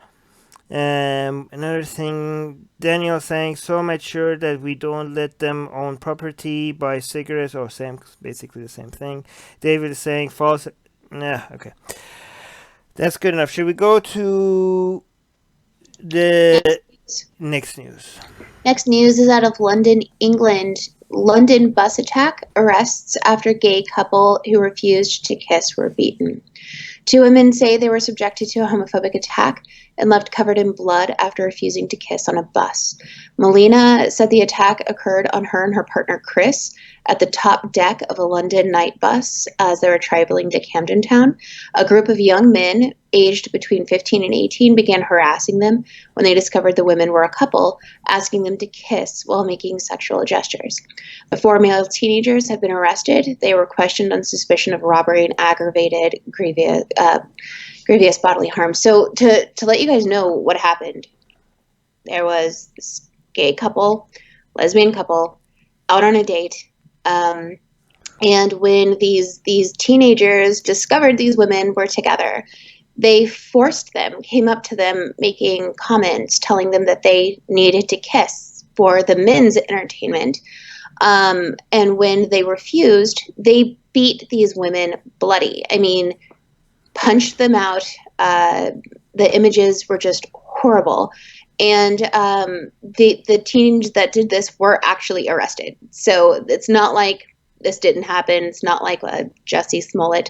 Another thing, Daniel saying so mature that we don't let them own property, buy cigarettes, or same, basically the same thing. David is saying false. Nah, okay, that's good enough. Should we go to the next news? Next news is out of London, England. London bus attack, arrests after gay couple who refused to kiss were beaten. Two women say they were subjected to a homophobic attack and left covered in blood after refusing to kiss on a bus. Melina said the attack occurred on her and her partner Chris at the top deck of a London night bus as they were traveling to Camden Town. A group of young men aged between 15 and 18 began harassing them when they discovered the women were a couple, asking them to kiss while making sexual gestures. The four male teenagers have been arrested. They were questioned on suspicion of robbery and aggravated grievous bodily harm. So to let you guys know what happened, there was this gay couple, lesbian couple, out on a date. And when these teenagers discovered these women were together, they forced them, came up to them making comments, telling them that they needed to kiss for the men's entertainment. And when they refused, they beat these women bloody. I mean, punched them out. The images were just horrible. And the teens that did this were actually arrested. So it's not like this didn't happen. It's not like Jussie Smollett.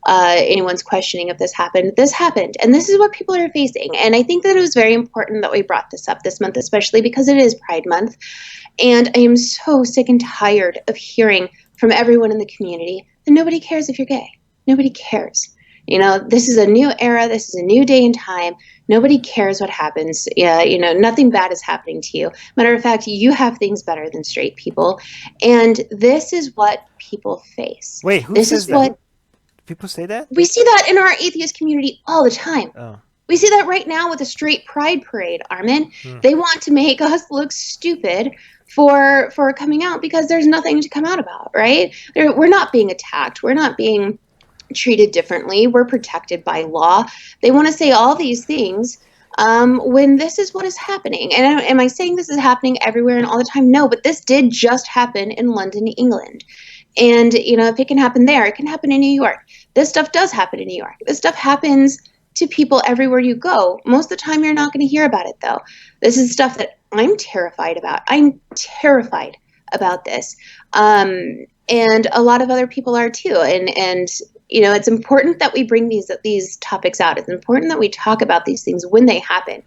Anyone's questioning if this happened. This happened. And this is what people are facing. And I think that it was very important that we brought this up this month, especially because it is Pride Month. And I am so sick and tired of hearing from everyone in the community that nobody cares if you're gay. Nobody cares. You know, this is a new era. This is a new day and time. Nobody cares what happens. Yeah, you know, nothing bad is happening to you. Matter of fact, you have things better than straight people. And this is what people face. Wait, who This says is that? what People say that? we see that in our atheist community all the time. Oh. We see that right now with the straight pride parade, Armin. They want to make us look stupid for coming out because there's nothing to come out about, right? We're not being attacked. We're not being treated differently. We're protected by law. They want to say all these things when this is what is happening. And am I saying this is happening everywhere and all the time? No, but this did just happen in London, England. And, you know, if it can happen there, it can happen in New York. This stuff does happen in New York. This stuff happens to people everywhere you go. Most of the time, you're not going to hear about it, though. This is stuff that I'm terrified about. I'm terrified about this. And a lot of other people are too. And you know, it's important that we bring these topics out. It's important that we talk about these things when they happen.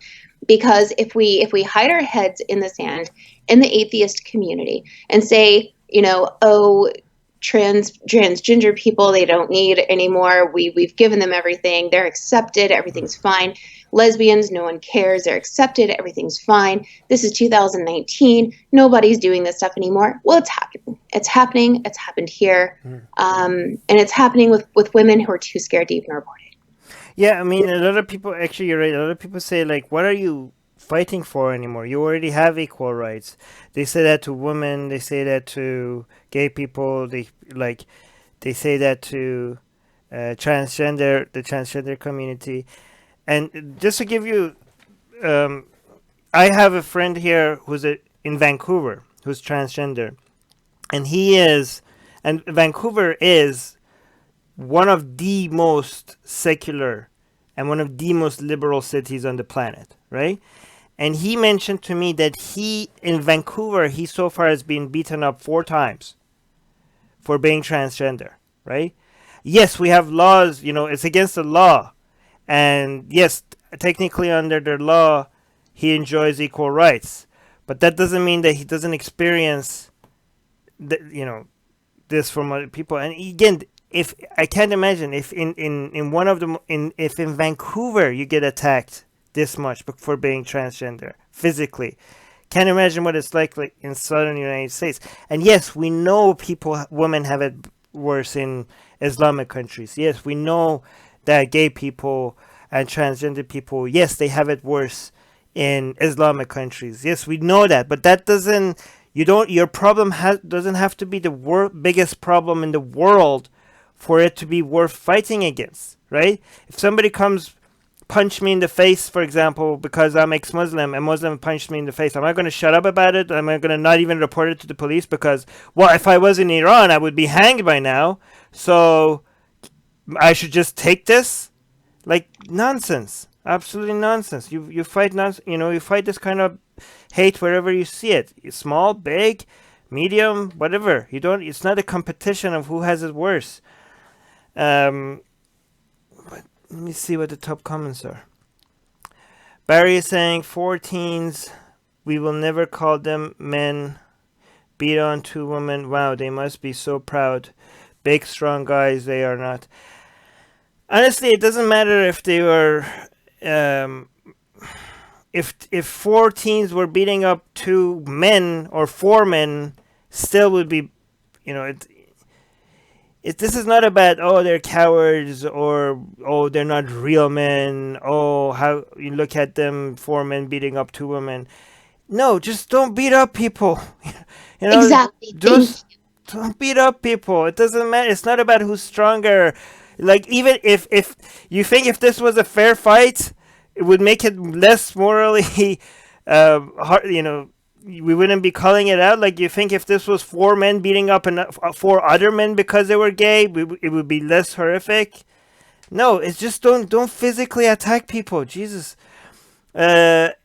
Because if we hide our heads in the sand in the atheist community and say, you know, oh, transgender people, they don't need anymore. We've given them everything. They're accepted. Everything's fine. Lesbians, no one cares. They're accepted. Everything's fine. This is 2019. Nobody's doing this stuff anymore. Well, it's happening. It's happening. It's happened here. And it's happening with women who are too scared to even report it. Yeah, I mean, a lot of people, actually, you're right. A lot of people say, like, what are you fighting for anymore? You already have equal rights. They say that to women. They say that to gay people. They say that to the transgender community. And just to give you, I have a friend here in Vancouver who's transgender, and and Vancouver is one of the most secular and one of the most liberal cities on the planet, right? And he mentioned to me that in Vancouver, he so far has been beaten up 4 times for being transgender, right? Yes, we have laws, it's against the law. And yes, technically under the law, he enjoys equal rights. But that doesn't mean that he doesn't experience, this from other people. And again, if I can't imagine if in one of the if in Vancouver you get attacked this much for being transgender physically, can't imagine what it's like in southern United States. And yes, we know women have it worse in Islamic countries. Yes, we know that gay people and transgender people, yes, they have it worse in Islamic countries. Yes, we know that, but that doesn't. Your problem doesn't have to be the biggest problem in the world for it to be worth fighting against, right? If somebody comes punch me in the face, for example, because I'm ex-Muslim, and Muslim punched me in the face, am I going to shut up about it? Am I going to not even report it to the police? Because, well, if I was in Iran, I would be hanged by now. So I should just take this? Like, nonsense. Absolutely nonsense. You fight nonsense. You fight this kind of hate wherever you see it. Small, big, medium, whatever. It's not a competition of who has it worse. But let me see what the top comments are. Barry is saying 14s, we will never call them men. Beat on 2 women. Wow, they must be so proud. Big, strong guys, they are not. Honestly, it doesn't matter if they were, if 4 teens were beating up 2 men or 4 men, still would be, this is not about, they're cowards, or they're not real men, how you look at them, 4 men beating up 2 women. No, just don't beat up people. Exactly. Don't beat up people. It doesn't matter. It's not about who's stronger. Like, even if you think if this was a fair fight, it would make it less morally hard, we wouldn't be calling it out. Like, you think if this was 4 men beating up 4 other men because they were gay, it would be less horrific? No, it's just don't physically attack people. Jesus. Esther,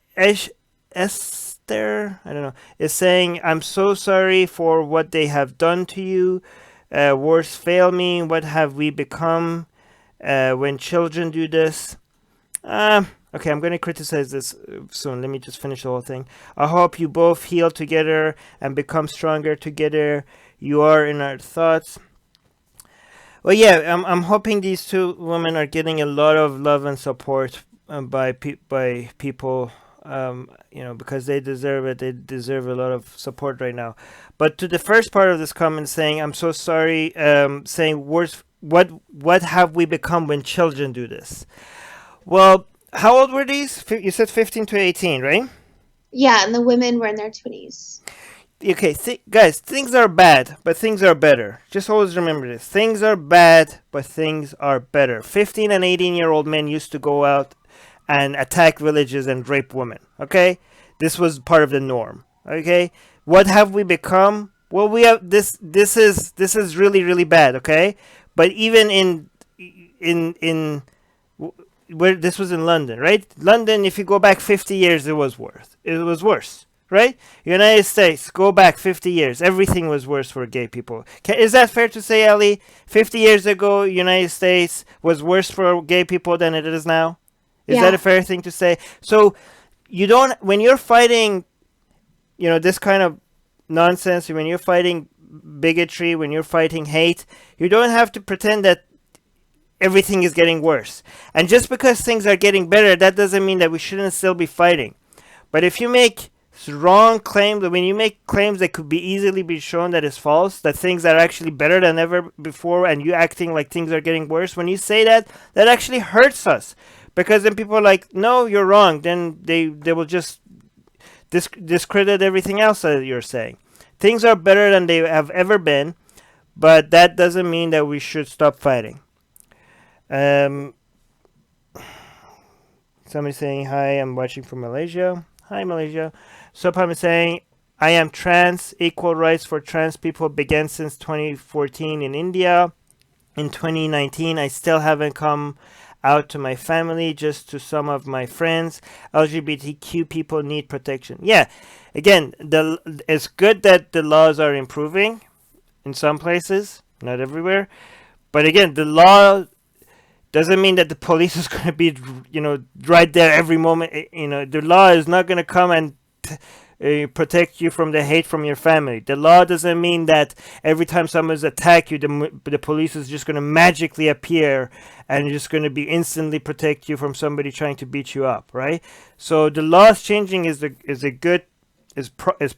I don't know, is saying, I'm so sorry for what they have done to you. Words fail me. What have we become when children do this? Okay, I'm going to criticize this soon. Let me just finish the whole thing. I hope you both heal together and become stronger together. You are in our thoughts. Well, yeah, I'm hoping these 2 women are getting a lot of love and support by people, because they deserve it. They deserve a lot of support right now. But to the first part of this comment saying, I'm so sorry, saying words, what have we become when children do this? Well, how old were these? You said 15 to 18, right? Yeah, and the women were in their 20s. Okay, guys, things are bad, but things are better. Just always remember this. Things are bad, but things are better. 15 and 18-year-old men used to go out and attack villages and rape women, okay? This was part of the norm, okay? What have we become? Well, we have this is really, really bad, okay? But even in where this was in London, right? London, if you go back 50 years, it was worse, right? United States, go back 50 years, everything was worse for gay people. Is that fair to say, Ali? 50 years ago, United States was worse for gay people than it is now? Is that a fair thing to say? So when you're fighting, this kind of nonsense, when you're fighting bigotry, when you're fighting hate, you don't have to pretend that everything is getting worse. And just because things are getting better, that doesn't mean that we shouldn't still be fighting. But if you make wrong claims, when you make claims that could be easily be shown that is false, that things are actually better than ever before, and you acting like things are getting worse, when you say that, that actually hurts us. Because then people are like, no, you're wrong. Then they will just discredit everything else that you're saying. Things are better than they have ever been, but that doesn't mean that we should stop fighting. Somebody saying, hi, I'm watching from Malaysia. Hi, Malaysia. Sopam is saying, I am trans. Equal rights for trans people began since 2014 in India. In 2019, I still haven't come out to my family, just to some of my friends. LGBTQ people need protection. Yeah, again, it's good that the laws are improving in some places, not everywhere. But again, the law doesn't mean that the police is going to be, right there every moment. The law is not going to come and protect you from the hate from your family. The law doesn't mean that every time someone's attacked you, the police is just going to magically appear and just going to be instantly protect you from somebody trying to beat you up, right? So the laws changing is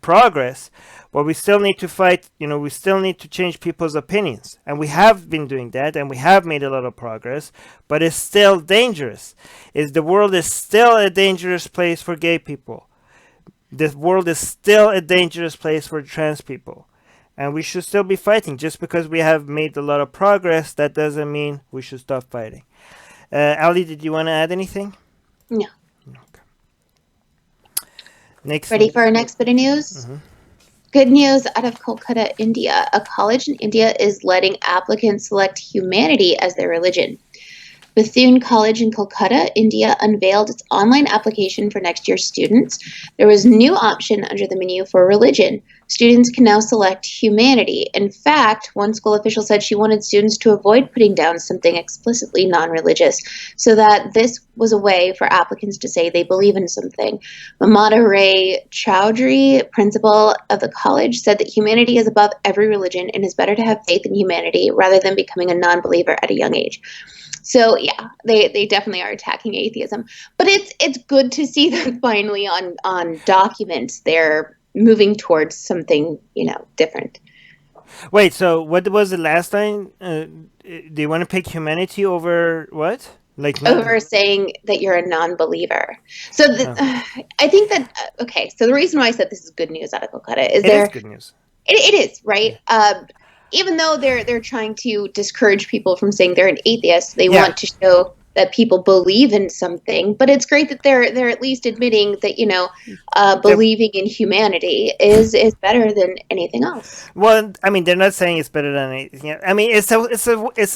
progress, but we still need to fight. We still need to change people's opinions, and we have been doing that, and we have made a lot of progress. But it's still dangerous. The world is still a dangerous place for gay people. The world is still a dangerous place for trans people, and we should still be fighting. Just because we have made a lot of progress, that doesn't mean we should stop fighting. Ali, did you want to add anything? No. Okay. Next. Ready for our next bit of news? Mm-hmm. Good news out of Kolkata, India. A college in India is letting applicants select humanity as their religion. Bethune College in Kolkata, India unveiled its online application for next year's students. There was a new option under the menu for religion. Students can now select humanity. In fact, one school official said she wanted students to avoid putting down something explicitly non-religious, so that this was a way for applicants to say they believe in something. Mamata Ray Chowdhury, principal of the college, said that humanity is above every religion and it's better to have faith in humanity rather than becoming a non-believer at a young age. So yeah, they definitely are attacking atheism, but it's good to see them finally on documents. They're moving towards something different. Wait, so what was the last line? They want to pick humanity over what? Over saying that you're a non-believer. So I think that okay. So the reason why I said this is good news out of Kolkata is it is good news. It is right. Even though they're trying to discourage people from saying they're an atheist, they want to show that people believe in something. But it's great that they're at least admitting that believing in humanity is better than anything else. Well, I mean, they're not saying it's better than anything. I mean, it's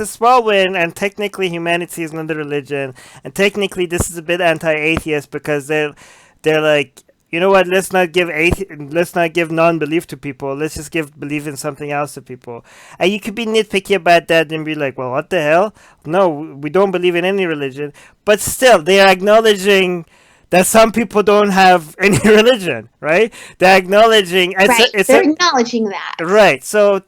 a small win, and technically humanity is not a religion, and technically this is a bit anti-atheist because they're like, you know what? Let's not give non-belief to people. Let's just give belief in something else to people. And you could be nitpicky about that and be like, well, what the hell? No, we don't believe in any religion. But still, they are acknowledging that some people don't have any religion, right? They're acknowledging. They're acknowledging that. Right. So we'll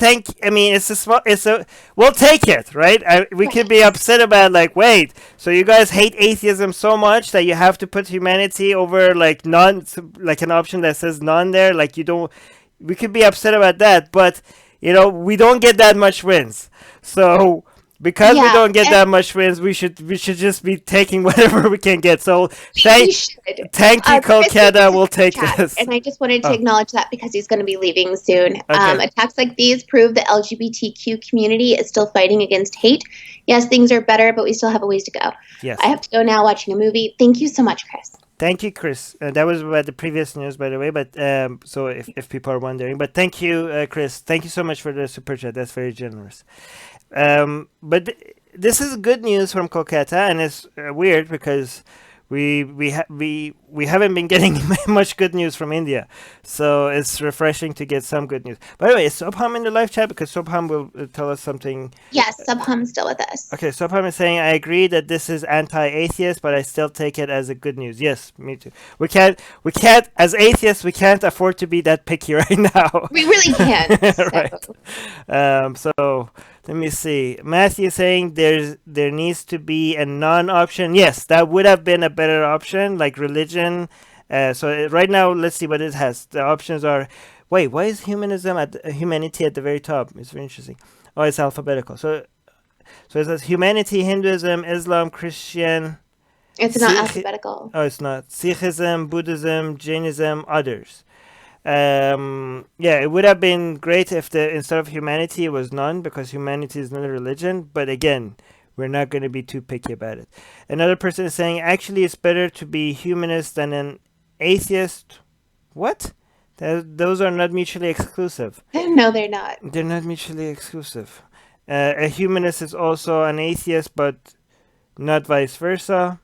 take it, right? We could be upset about wait, so you guys hate atheism so much that you have to put humanity over an option that says none there. We could be upset about that, but we don't get that much wins. So because we don't get that much wins, we should just be taking whatever we can get. So thank you, Kolkata. We'll take this. And I just wanted to acknowledge that because he's going to be leaving soon. Okay. Attacks like these prove the LGBTQ community is still fighting against hate. Yes, things are better, but we still have a ways to go. Yes. I have to go now watching a movie. Thank you so much, Chris. Thank you, Chris. That was about the previous news, by the way. But so if people are wondering, but thank you, Chris. Thank you so much for the super chat. That's very generous. But this is good news from Kolkata, and it's weird because we haven't been getting much good news from India, so it's refreshing to get some good news. By the way, is Sobham in the live chat? Because Sobham will tell us something. Yes, Sobham's still with us. Okay, Sobham is saying, I agree that this is anti-atheist, but I still take it as a good news. Yes, me too. We can't as atheists, we can't afford to be that picky right now. We really can't. Right. So let me see. Matthew saying there needs to be a non-option. Yes, that would have been a better option, like religion. So right now, let's see what it has. The options are. Wait, why is humanity at the very top? It's very interesting. Oh, it's alphabetical. So it says humanity, Hinduism, Islam, Christian. It's not alphabetical. Oh, it's not. Sikhism, Buddhism, Jainism, others. It would have been great if instead of humanity it was none, because humanity is not a religion. But again, we're not going to be too picky about it. Another person is saying, actually, it's better to be humanist than an atheist. What? Those are not mutually exclusive. No, they're not. They're not mutually exclusive. A humanist is also an atheist, but not vice versa.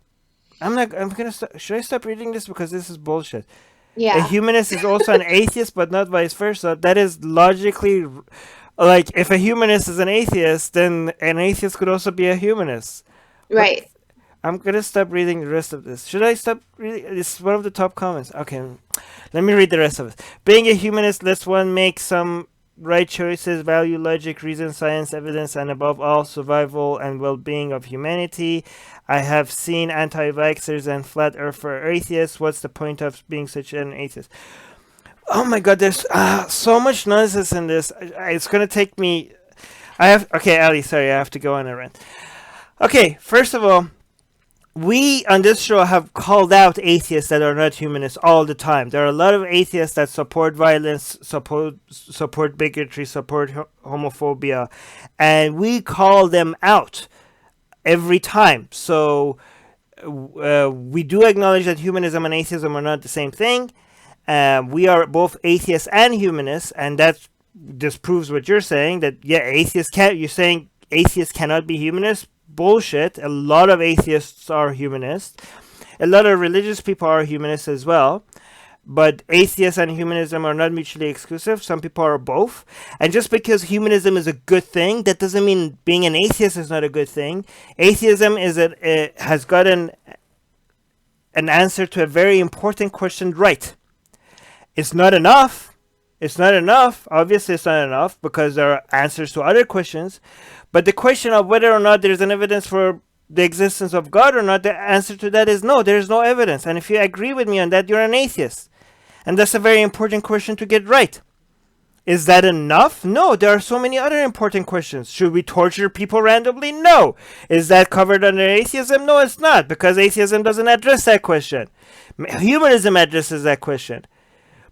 I'm not. I'm gonna. Should I stop reading this because this is bullshit? A Yeah. humanist is also an atheist, but not vice versa. That is logically, like, if a humanist is an atheist, then an atheist could also be a humanist. Right. I'm gonna stop reading the rest of this. Should I stop reading? It's one of the top comments. Okay, let me read the rest of it. Being a humanist lets one make some right choices, value logic, reason, science, evidence, and above all, survival and well-being of humanity. I have seen anti-vaxxers and flat earther atheists. What's the point of being such an atheist? Oh my god, there's so much nonsense in this. It's gonna take me. Okay, Ali, sorry, I have to go on a rant. Okay, first of all, we on this show have called out atheists that are not humanists all the time. There are a lot of atheists that support violence, support bigotry, support homophobia, and we call them out every time. So we do acknowledge that humanism and atheism are not the same thing. We are both atheists and humanists, and that disproves what you're saying. That atheists can't. You're saying atheists cannot be humanists. Bullshit. A lot of atheists are humanists. A lot of religious people are humanists as well. But atheists and humanism are not mutually exclusive. Some people are both. And just because humanism is a good thing, that doesn't mean being an atheist is not a good thing. Atheism has gotten an answer to a very important question right. It's not enough. It's not enough. Obviously, it's not enough because there are answers to other questions. But the question of whether or not there's an evidence for the existence of God or not, the answer to that is no, there's no evidence. And if you agree with me on that, you're an atheist. And that's a very important question to get right. Is that enough? No, there are so many other important questions. Should we torture people randomly? No. Is that covered under atheism? No, it's not, because atheism doesn't address that question. Humanism addresses that question.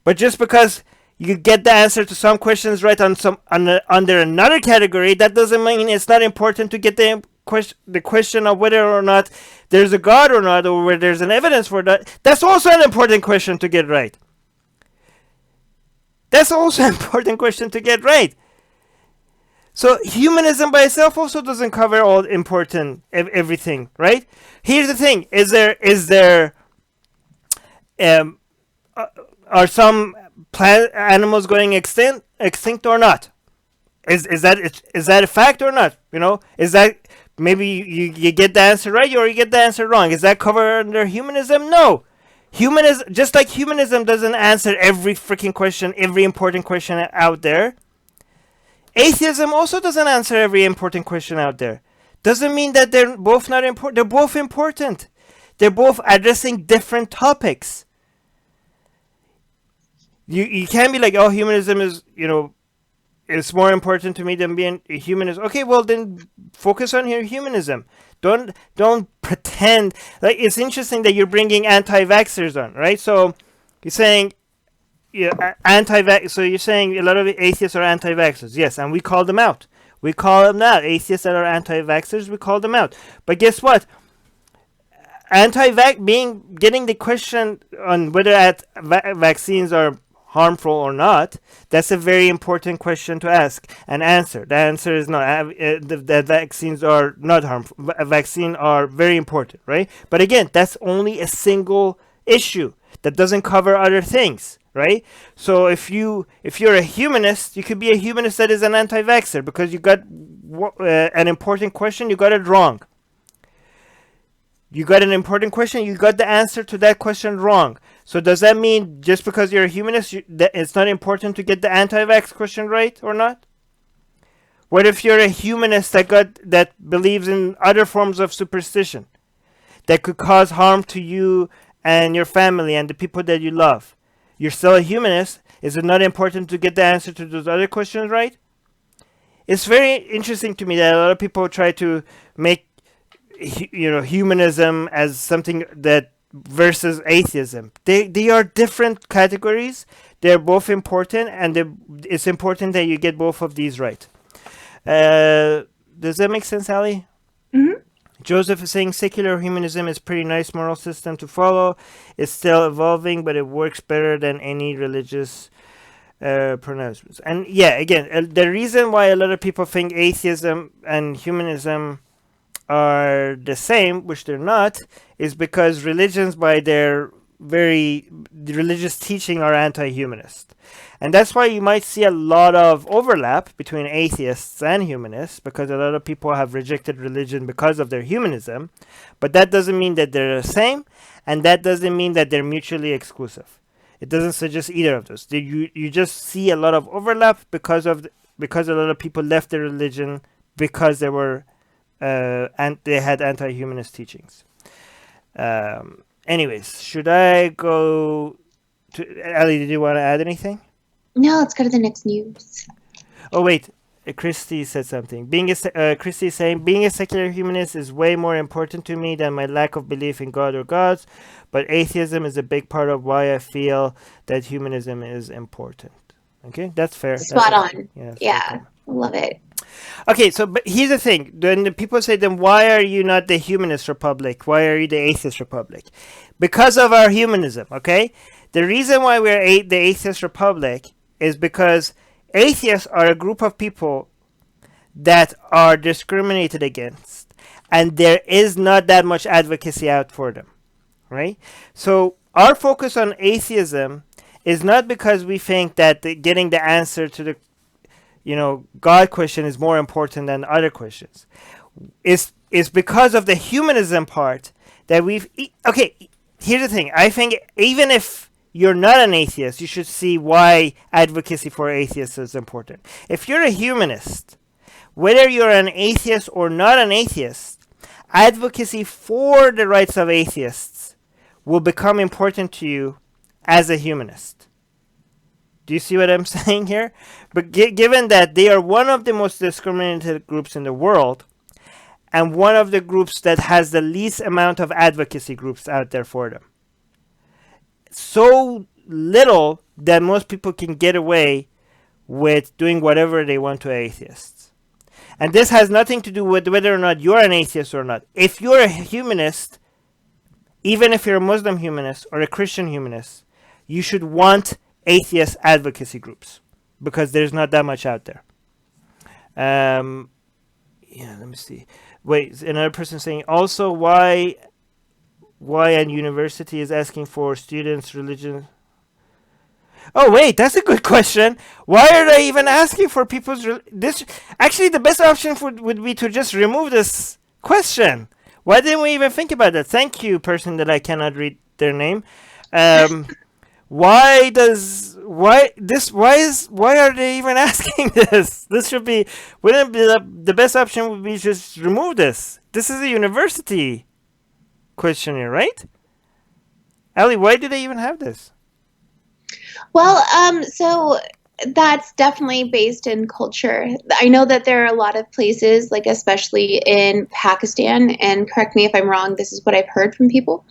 But just because you get the answer to some questions right under another category, that doesn't mean it's not important to get the question of whether or not there's a God or not, or whether there's an evidence for that. That's also an important question to get right. That's also an important question to get right. So humanism by itself also doesn't cover all important everything, right? Here's the thing: are some animals going extinct or not? Is that a fact or not? Is that maybe you get the answer right or you get the answer wrong? Is that covered under humanism? No. Humanism, just like humanism doesn't answer every freaking question, every important question out there, atheism also doesn't answer every important question out there. Doesn't mean that they're both not important. They're both important. They're both addressing different topics. You can't be like, oh, humanism is, it's more important to me than being a humanist. Okay, well then focus on your humanism. Don't pretend. Like, it's interesting that you're bringing anti-vaxxers on, right? So you're saying so you're saying a lot of atheists are anti-vaxxers. Yes, and we call them out. We call them out. Atheists that are anti-vaxxers, we call them out. But guess what? Getting the question on whether vaccines are harmful or not, that's a very important question to ask and answer. The answer is no. The vaccines are not harmful. Vaccines are very important, right? But again, that's only a single issue that doesn't cover other things, right? So if you're a humanist, you could be a humanist that is an anti-vaxxer because you got an important question, you got it wrong. You got an important question, you got the answer to that question wrong. So does that mean just because you're a humanist, that it's not important to get the anti-vax question right or not? What if you're a humanist that believes in other forms of superstition that could cause harm to you and your family and the people that you love? You're still a humanist. Is it not important to get the answer to those other questions right? It's very interesting to me that a lot of people try to make humanism as something that versus atheism. They are different categories. They're both important, and it's important that you get both of these right. Does that make sense, Ali? Mm-hmm. Joseph is saying secular humanism is a pretty nice moral system to follow. It's still evolving, but it works better than any religious pronouncements. And yeah, again, the reason why a lot of people think atheism and humanism are the same, which they're not, is because religions, by their very religious teaching, are anti-humanist. And that's why you might see a lot of overlap between atheists and humanists, because a lot of people have rejected religion because of their humanism. But that doesn't mean that they're the same, and that doesn't mean that they're mutually exclusive. It doesn't suggest either of those. You just see a lot of overlap because a lot of people left their religion because they were and they had anti-humanist teachings. Anyways, should I go to Ali? Did you want to add anything? No, let's go to the next news. Oh wait, Christy said something. Christy is saying being a secular humanist is way more important to me than my lack of belief in God or gods, but atheism is a big part of why I feel that humanism is important. Okay, that's fair. Spot on. Yeah, love it. Okay, so but here's the thing. Then the people say, then why are you not the humanist republic? Why are you the atheist republic? Because of our humanism, okay? The reason why we're the atheist republic is because atheists are a group of people that are discriminated against, and there is not that much advocacy out for them, right? So our focus on atheism is not because we think that getting the answer to the God question is more important than other questions. It's because of the humanism part that okay, here's the thing. I think even if you're not an atheist, you should see why advocacy for atheists is important. If you're a humanist, whether you're an atheist or not an atheist, advocacy for the rights of atheists will become important to you as a humanist. Do you see what I'm saying here? But given that they are one of the most discriminated groups in the world, and one of the groups that has the least amount of advocacy groups out there for them, so little that most people can get away with doing whatever they want to atheists. And this has nothing to do with whether or not you're an atheist or not. If you're a humanist, even if you're a Muslim humanist or a Christian humanist, you should want atheist advocacy groups, because there's not that much out there. Let me see. Wait, another person saying also why a university is asking for students' religion. Oh wait, that's a good question. Why are they even asking for people's this? Actually, the best option would be to just remove this question. Why didn't we even think about that? Thank you, person that I cannot read their name. Why are they even asking this? This should be, wouldn't be the best option would be just remove this. This is a university questionnaire, right? Ali, why do they even have this? Well, so that's definitely based in culture. I know that there are a lot of places, like especially in Pakistan, and correct me if I'm wrong, this is what I've heard from people.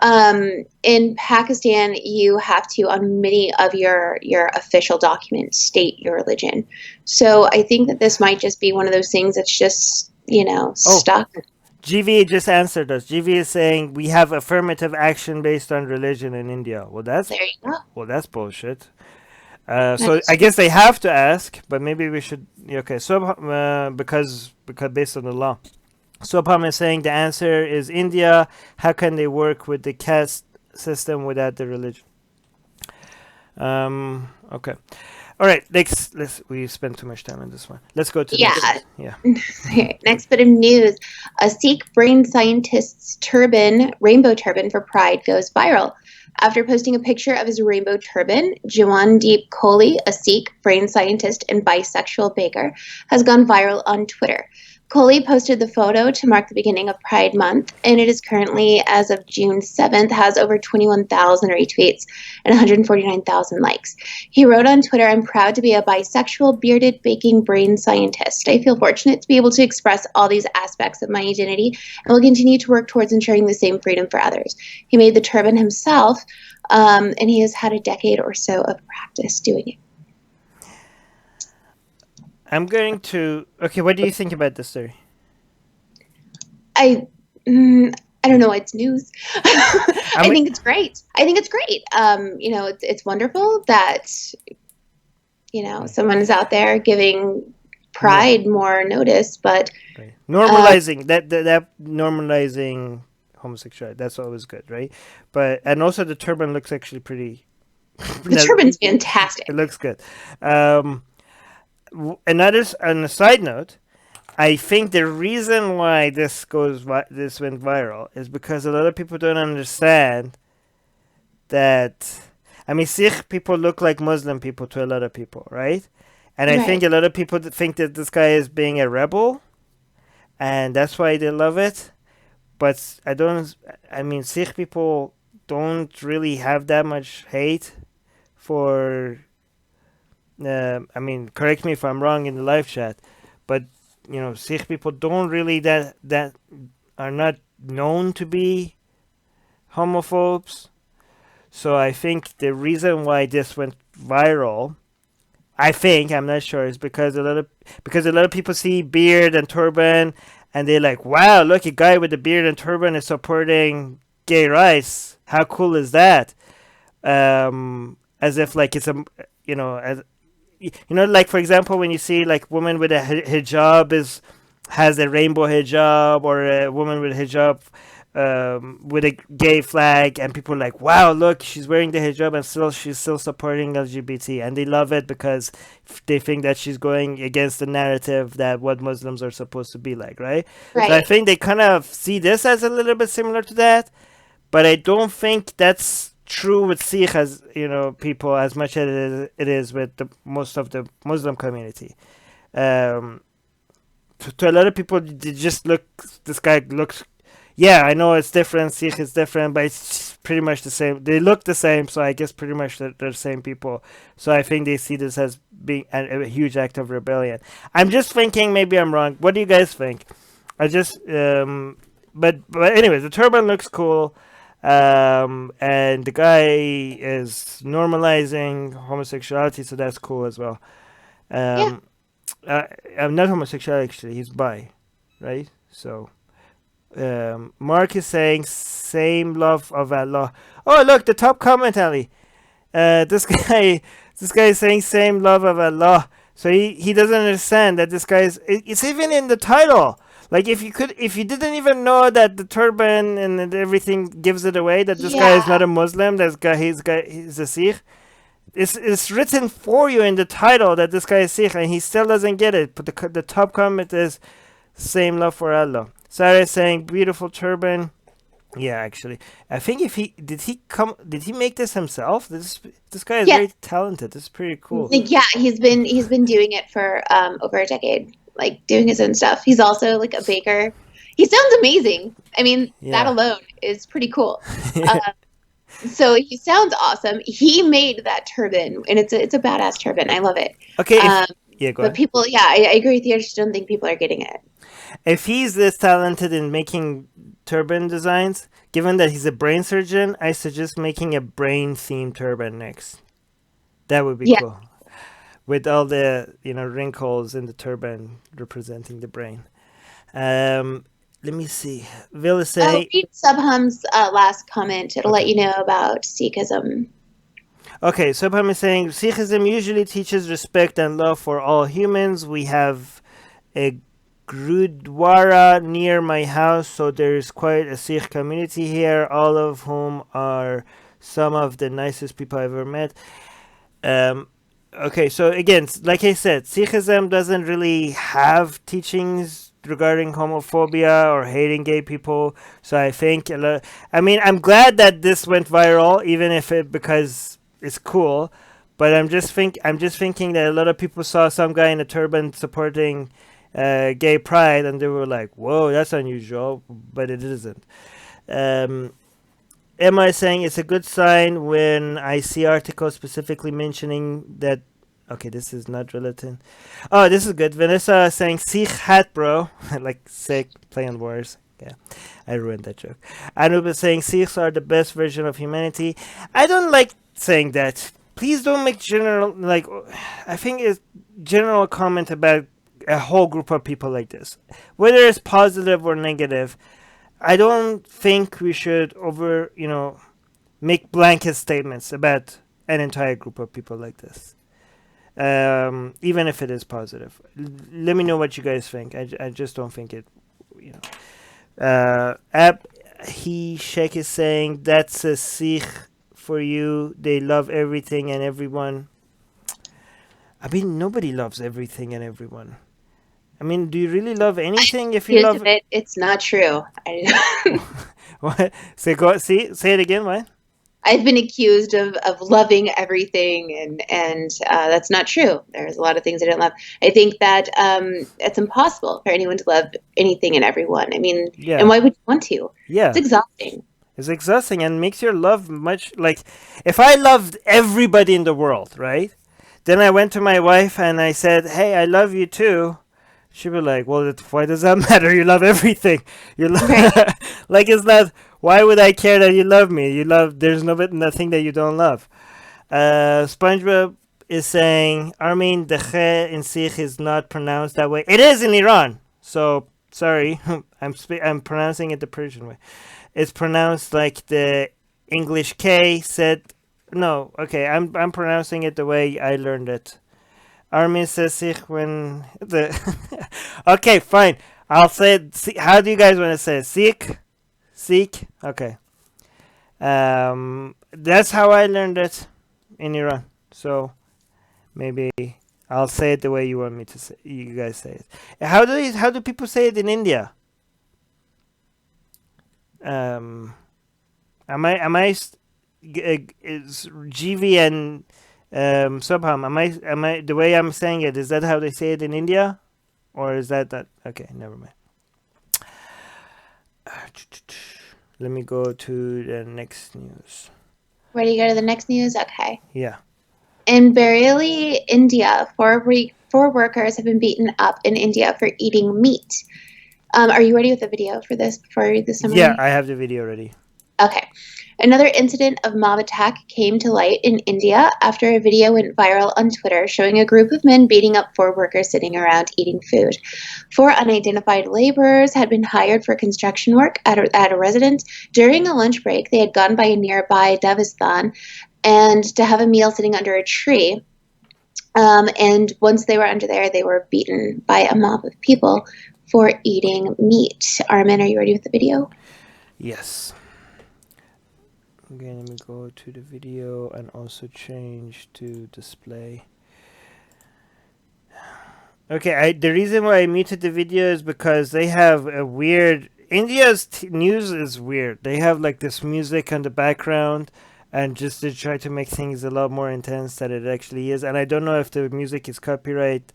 In Pakistan, you have to, on many of your official documents, state your religion. So I think that this might just be one of those things that's just, stuck. GV just answered us. GV is saying we have affirmative action based on religion in India. Well, there you go. Well, that's bullshit. So I guess they have to ask, but maybe we should. Okay, so because based on the law, Swapam is saying the answer is India. How can they work with the caste system without the religion? Okay, all right. We spent too much time on this one. Let's go to next. Next bit of news: a Sikh brain scientist's rainbow turban for Pride goes viral. After posting a picture of his rainbow turban, Jawandeep Kohli, a Sikh brain scientist and bisexual baker, has gone viral on Twitter. Kohli posted the photo to mark the beginning of Pride Month, and it is currently, as of June 7th, has over 21,000 retweets and 149,000 likes. He wrote on Twitter, "I'm proud to be a bisexual, bearded, baking brain scientist. I feel fortunate to be able to express all these aspects of my identity and will continue to work towards ensuring the same freedom for others." He made the turban himself, and he has had a decade or so of practice doing it. I'm going to... Okay, what do you think about this story? I don't know. It's news. I think it's great. It's wonderful that Right. someone is out there giving No, pride more notice, but right. uh, Normalizing that normalizing homosexuality. That's always good, right? But and also the turban looks actually pretty. the turban's fantastic. It looks good. Um, Another on a side note, I think the reason why this went viral is because a lot of people don't understand that. I mean, Sikh people look like Muslim people to a lot of people, right? And I think Right. a lot of people think that this guy is being a rebel, and that's why they love it. But I don't. I mean, Sikh people don't really have that much hate for. I mean, correct me if I'm wrong in the live chat, but Sikh people don't really that are not known to be homophobes. So I think the reason why this went viral, I think I'm not sure, is because a lot of people see beard and turban, and they're like, "Wow, look, a guy with a beard and turban is supporting gay rights. How cool is that?" As if like it's a as like for example, when you see like woman with a hijab has a rainbow hijab, or a woman with a hijab with a gay flag, and people are like, wow, look, she's wearing the hijab and she's still supporting LGBT, and they love it because they think that she's going against the narrative that what Muslims are supposed to be like, right? So I Right. think they kind of see this as a little bit similar to that, but I don't think that's true with Sikh as people as much as it is with the most of the Muslim community. Um, to a lot of people, they just look. This guy looks. Yeah, I know it's different. Sikh is different, but it's pretty much the same. They look the same, so I guess pretty much they're the same people. So I think they see this as being a huge act of rebellion. I'm just thinking, maybe I'm wrong. What do you guys think? I just but anyways, the turban looks cool. And the guy is normalizing homosexuality, so that's cool as well. Yeah. Um, I'm not homosexual actually; he's bi, right? So, Mark is saying same love of Allah. Oh, look, the top comment, Ali. This guy, this guy is saying same love of Allah. So he doesn't understand that this guy is. It's even in the title. Like if you didn't even know that the turban and everything gives it away that this guy is not Yeah. a Muslim, he's a Sikh. It's written for you in the title that this guy is Sikh, and he still doesn't get it. But the top comment is same love for Allah. Sarah is saying beautiful turban. Yeah, actually, I think if did he make this himself? This guy is Yes. very talented. This is pretty cool. Yeah, he's been doing it for over a decade, like doing his own stuff. He's also like a baker. He sounds amazing. I mean, that Yeah. alone is pretty cool. So he sounds awesome. He made that turban, and it's a badass turban. I love it. Okay. If Um, Yeah, go but ahead. people, yeah, I agree with you. I just don't think people are getting it. If he's this talented in making turban designs, given that he's a brain surgeon, I suggest making a brain themed turban next. That would be Yeah. cool. With all the wrinkles in the turban representing the brain. Let me see. Will Oh, say, read Subhum's last comment. It'll let okay. you know about Sikhism. Okay, Subham is saying Sikhism usually teaches respect and love for all humans. We have a Gurudwara near my house, so there's quite a Sikh community here, all of whom are some of the nicest people I've ever met. Um, okay, so again, like I said, Sikhism doesn't really have teachings regarding homophobia or hating gay people. So I think I mean, I'm glad that this went viral, even if it because it's cool. But I'm just thinking that a lot of people saw some guy in a turban supporting gay pride, and they were like, "Whoa, that's unusual," but it isn't. Um, Emma is saying it's a good sign when I see articles specifically mentioning that. Okay, this is not relative. Oh, this is good. Vanessa is saying Sikh hat, bro. Like Sikh playing wars. Yeah, I ruined that joke. Anub is saying Sikhs are the best version of humanity. I don't like saying that. Please don't make general like. I think it's general comment about a whole group of people like this, whether it's positive or negative. I don't think we should make blanket statements about an entire group of people like this. even if it is positive. Let me know what you guys think. I just don't think it, you know. He Sheikh is saying that's a Sikh for you. They love everything and everyone. I mean, nobody loves everything and everyone. I mean, do you really love anything if you Accused love? of it. It's not true. What? Say it again. What? I've been accused of loving everything, and that's not true. There's a lot of things I don't love. I think that it's impossible for anyone to love anything and everyone. I mean, and Yeah. why would you want to? It's Yeah. exhausting. It's exhausting and makes your love much like if I loved everybody in the world, right? Then I went to my wife and I said, "Hey, I love you too." She'd be like, "Well, why does that matter? You love everything. You love Right. like it's not. Why would I care that you love me? You love. There's nothing that you don't love." SpongeBob is saying, "Armin, the khe in Sikh is not pronounced that way. It is in Iran. So sorry, I'm pronouncing it the Persian way. It's pronounced like the English K said. No, okay, I'm pronouncing it the way I learned it. Armin says Sikh when the. Okay, fine. I'll say it. How do you guys want to say it? Sikh? Sikh? Okay. That's how I learned it in Iran. So maybe I'll say it the way you want me to say. You guys say it. How do people say it in India? Am I is GV and Subham? Am I the way I'm saying it? Is that how they say it in India, or is that? Okay, never mind. Let me go to the next news. Ready to go to the next news? Okay. Yeah. In Bareilly, India, four workers have been beaten up in India for eating meat. Are you ready with the video for this before I read the summary? Yeah, I have the video ready. Okay. Another incident of mob attack came to light in India after a video went viral on Twitter showing a group of men beating up four workers sitting around eating food. Four unidentified laborers had been hired for construction work at a residence. During a lunch break, they had gone by a nearby Devasthan and to have a meal sitting under a tree. And once they were under there, they were beaten by a mob of people for eating meat. Armin, are you ready with the video? Yes. Okay, let me go to the video and also change to display. Okay, the reason why I muted the video is because they have a weird. India's news is weird. They have like this music on the background, and just to try to make things a lot more intense than it actually is. And I don't know if the music is copyright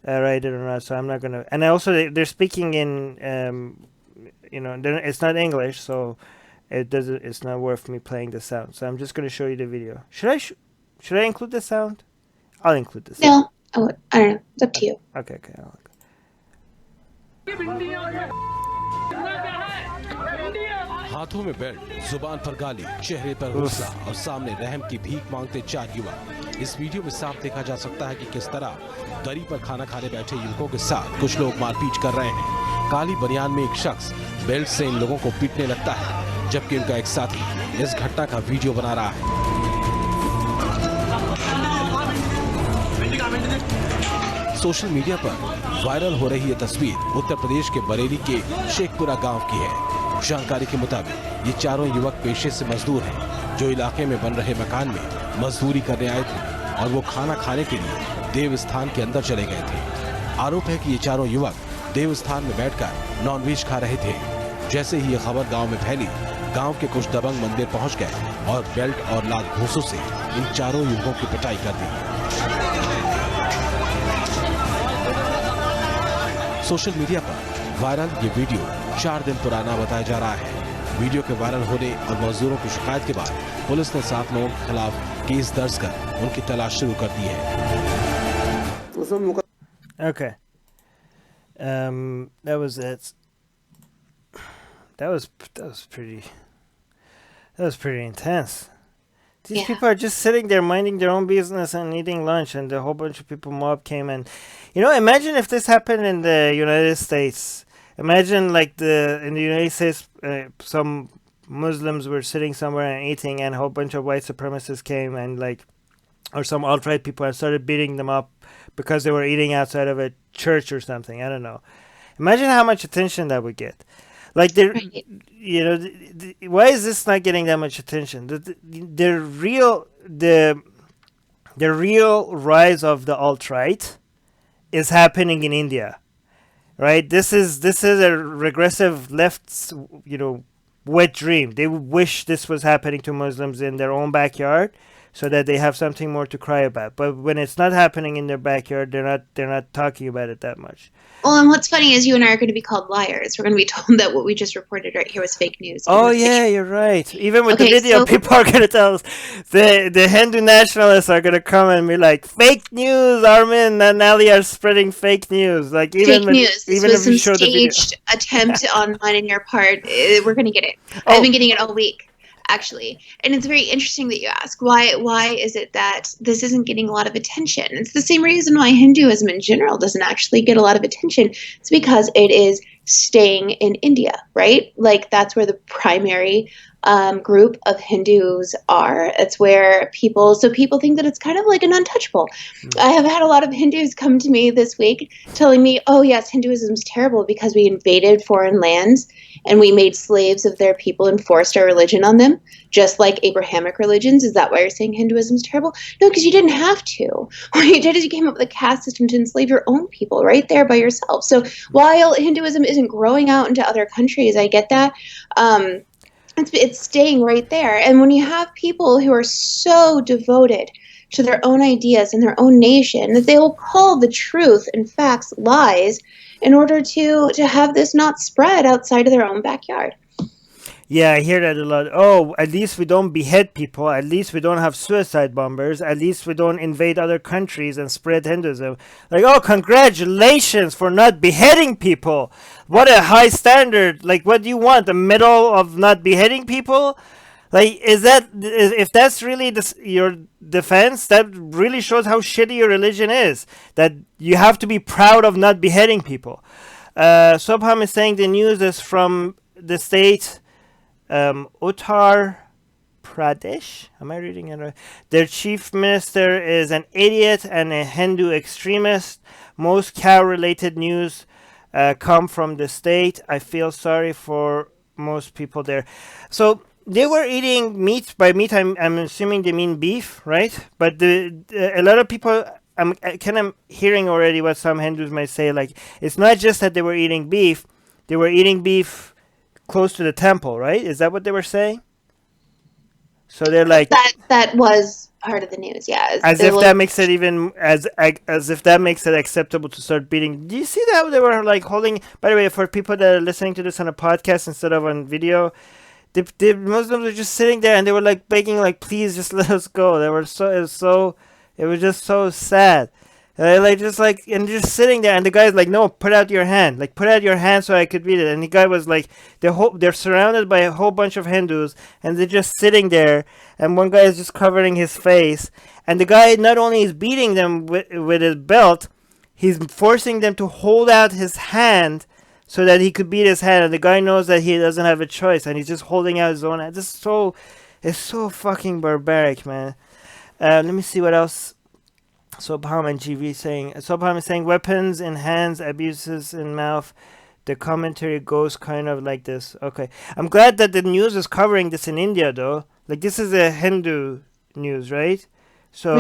rated or not, so I'm not gonna. And also, they're speaking in, it's not English, so it doesn't. It's not worth me playing the sound. So I'm just gonna show you the video. Should I include the sound? I'll include the sound. No. Oh, I don't know. It's up to you. Okay. हाथों में belt, जुबान पर गाली, चेहरे पर गुस्सा और सामने रहम की भीख मांगते चार युवक। इस वीडियो में साफ देखा जा सकता है कि किस तरह दरी पर खाना खाने बैठे युवकों के साथ कुछ लोग मारपीट कर रहे हैं। काली बनियान में एक शख्स बेल्ट से इन लोगों को पीटने लगता है, जबकि उनका एक साथी इस घटना का वीडियो बना रहा है। सोशल मीडिया पर वायरल हो रही ये तस्वीर उत्तर प्रदेश के बरेली के शेखपुरा गांव की है। जानकारी के मुताबिक ये चारों युवक पेशे से मजदूर हैं, जो इलाके में बन रहे मकान में मजदूरी करने आए थे और वो खाना खाने के लिए देवस्थान के अंदर चले गए थे। आरोप है कि ये चारों युवक देवस्थान में बैठकर नॉनवेज खा रहे थे। जैसे ही ये खबर गांव में फैली, गांव के कुछ दबंग मंदिर पहुंच गए और बेल्ट और लात घूंसों से इन चारों युवकों की पिटाई कर दी। सोशल मीडिया पर वायरल ये वीडियो 4 दिन पुराना बताया जा रहा है। वीडियो के वायरल होने और मजदूरों की शिकायत के बाद पुलिस ने 7 लोगों के खिलाफ केस दर्ज कर उनकी तलाश शुरू कर दी है। Okay. That was it. That was pretty intense. These people are just sitting there minding their own business and eating lunch, and a whole bunch of people mob came and, imagine if this happened in the United States. Imagine in the United States, some Muslims were sitting somewhere and eating, and a whole bunch of white supremacists came and or some alt-right people, and started beating them up because they were eating outside of a church or something. I don't know. Imagine how much attention that would get. Like, Right. why is this not getting that much attention? The real rise of the alt-right is happening in India, right? This is a regressive left's, wet dream. They wish this was happening to Muslims in their own backyard, so that they have something more to cry about. But when it's not happening in their backyard, they're not talking about it that much. Well, and what's funny is you and I are going to be called liars. We're going to be told that what we just reported right here was fake news. Oh yeah, you're right. Even with the Okay, video, so- people are gonna tell us. The Hindu nationalists are gonna come and be like, "Fake news, Armin and Ali are spreading fake news." Like, even Fake when, news. This even was if you some show the video. staged attempt on in your part. We're going to get it. Oh. I've been getting it all week, actually. And it's very interesting that you ask, why is it that this isn't getting a lot of attention? It's the same reason why Hinduism in general doesn't actually get a lot of attention. It's because it is staying in India, right? Like, that's where the primary group of Hindus are. It's where people think that it's kind of like an untouchable. I have had a lot of Hindus come to me this week telling me, oh yes, Hinduism's terrible because we invaded foreign lands and we made slaves of their people and forced our religion on them, just like Abrahamic religions. Is that why you're saying Hinduism's terrible? No, because you didn't have to. What you did is you came up with a caste system to enslave your own people right there by yourself. So while Hinduism isn't growing out into other countries, I get that. It's staying right there. And when you have people who are so devoted to their own ideas and their own nation that they will call the truth and facts lies in order to have this not spread outside of their own backyard. Yeah, I hear that a lot. Oh, at least we don't behead people. At least we don't have suicide bombers. At least we don't invade other countries and spread Hinduism. Like, oh, congratulations for not beheading people. What a high standard. Like, what do you want? The medal of not beheading people? Like, if that's really your defense, that really shows how shitty your religion is. That you have to be proud of not beheading people. Sobham is saying the news is from the state Uttar Pradesh. Am I reading it right? Their chief minister is an idiot and a Hindu extremist. Most cow-related news come from the state. I feel sorry for most people there. So they were eating meat. By meat, I'm assuming they mean beef, right? But a lot of people, I'm kind of hearing already what some Hindus might say. Like, it's not just that they were eating beef. They were eating beef close to the temple, right? Is that what they were saying? So they're like, that was part of the news, yeah. As if that makes it even as if that makes it acceptable to start beating. Do you see that they were like holding? By the way, for people that are listening to this on a podcast instead of on video, the Muslims were just sitting there and they were like begging, like, please just let us go. They were it was just so sad. Just sitting there, and the guy's like, no, put out your hand. Like, put out your hand so I could read it. And the guy was like, they're surrounded by a whole bunch of Hindus, and they're just sitting there, and one guy is just covering his face. And the guy not only is beating them with his belt, he's forcing them to hold out his hand so that he could beat his hand. And the guy knows that he doesn't have a choice, and he's just holding out his own hand. It's so fucking barbaric, man. Let me see what else. Sobham and GV saying, Sobham is saying weapons in hands, abuses in mouth. The commentary goes kind of like this. Okay. I'm glad that the news is covering this in India, though. Like, this is a Hindu news, right? So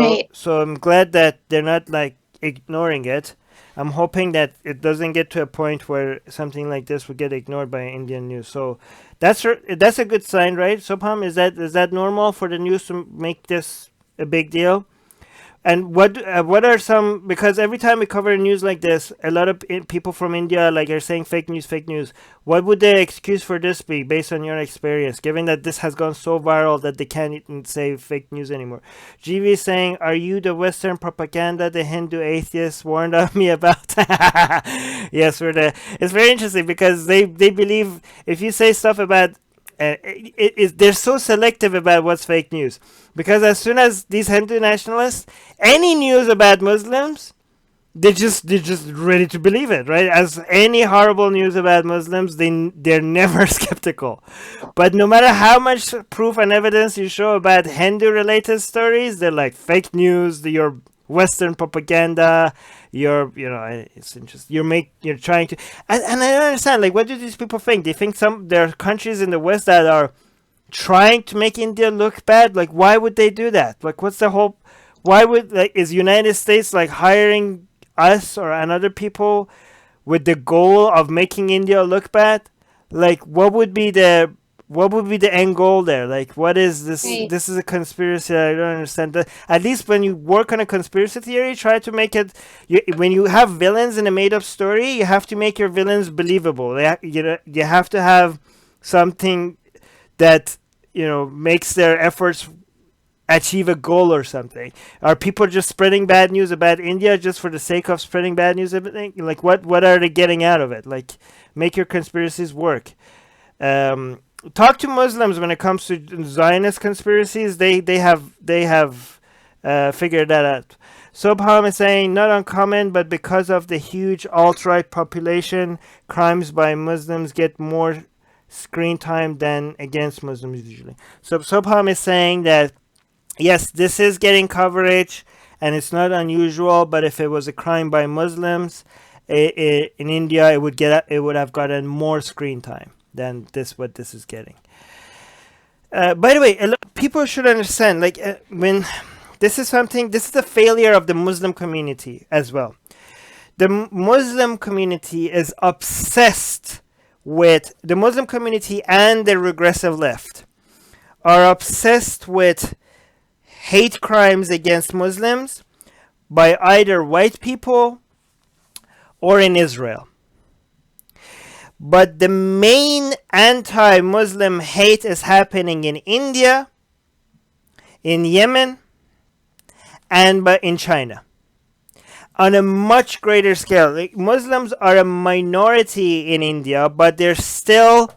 I'm glad that they're not, like, ignoring it. I'm hoping that it doesn't get to a point where something like this would get ignored by Indian news. So that's a good sign, right? Sobham, is that normal for the news to make this a big deal? And what are some, because every time we cover news like this, a lot of people from India are saying fake news. What would the excuse for this be based on your experience, given that this has gone so viral that they can't even say fake news anymore? GV is saying, are you the Western propaganda the Hindu atheists warned me about? Yes, it's very interesting because they believe if you say stuff about they're so selective about what's fake news, because as soon as these Hindu nationalists, any news about Muslims they're just ready to believe it, right? As any horrible news about Muslims, they're never skeptical. But no matter how much proof and evidence you show about Hindu related stories, they're like fake news, your Western propaganda, it's interesting. You're trying to, and I don't understand, like, what do these people think? They think there are countries in the West that are trying to make India look bad. Like, why would they do that? Like, what's the whole? Why would, like, is United States like hiring us or another people with the goal of making India look bad? Like, what would be the end goal there? Like, what is this? Right. This is a conspiracy. I don't understand that. At least when you work on a conspiracy theory, try to make it. When you have villains in a made-up story, you have to make your villains believable. You have to have something that makes their efforts achieve a goal or something. Are people just spreading bad news about India just for the sake of spreading bad news? Everything, like, what are they getting out of it? Like, make your conspiracies work. Talk to Muslims when it comes to Zionist conspiracies. They have figured that out. Sobham is saying, not uncommon, but because of the huge alt-right population, crimes by Muslims get more screen time than against Muslims usually. So Sobham is saying that yes, this is getting coverage, and it's not unusual. But if it was a crime by Muslims in India, it would have gotten more screen time than what this is getting. By the way, people should understand, like, when this is the failure of the Muslim community as well. The Muslim community is obsessed with the Muslim community, and the regressive left are obsessed with hate crimes against Muslims by either white people or in Israel. But the main anti-Muslim hate is happening in India, in Yemen, and in China. On a much greater scale. Like, Muslims are a minority in India, but they're still,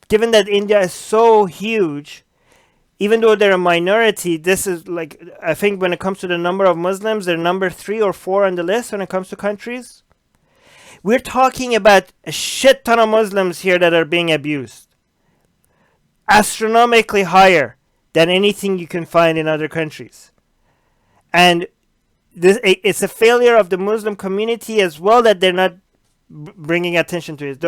given that India is so huge, even though they're a minority, this is like, I think when it comes to the number of Muslims, they're number 3 or 4 on the list when it comes to countries. We're talking about a shit ton of Muslims here that are being abused. Astronomically higher than anything you can find in other countries. And it's a failure of the Muslim community as well that they're not bringing attention to it.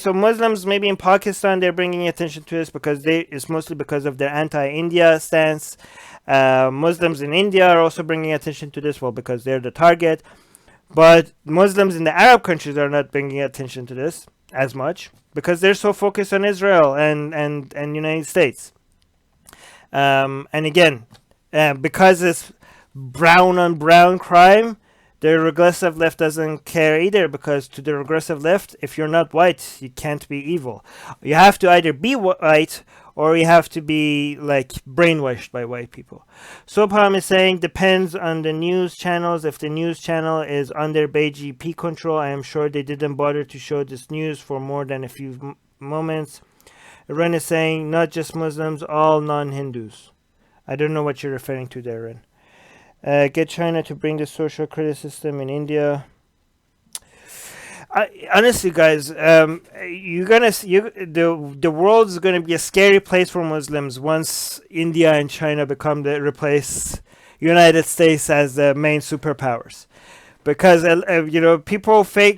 So Muslims maybe in Pakistan, they're bringing attention to this because it's mostly because of their anti-India stance. Muslims in India are also bringing attention to this, well, because they're the target. But Muslims in the Arab countries are not bringing attention to this as much because they're so focused on Israel and United States. And again, because it's brown on brown crime, the regressive left doesn't care either, because to the regressive left, if you're not white, you can't be evil. You have to either be white or you have to be like brainwashed by white people. Sobham is saying depends on the news channels. If the news channel is under BGP control, I am sure they didn't bother to show this news for more than a few moments. Ren is saying not just Muslims, all non-Hindus. I don't know what you're referring to there, Ren. Get China to bring the social credit system in India. Honestly, guys, the world's gonna be a scary place for Muslims once India and China replace United States as the main superpowers, because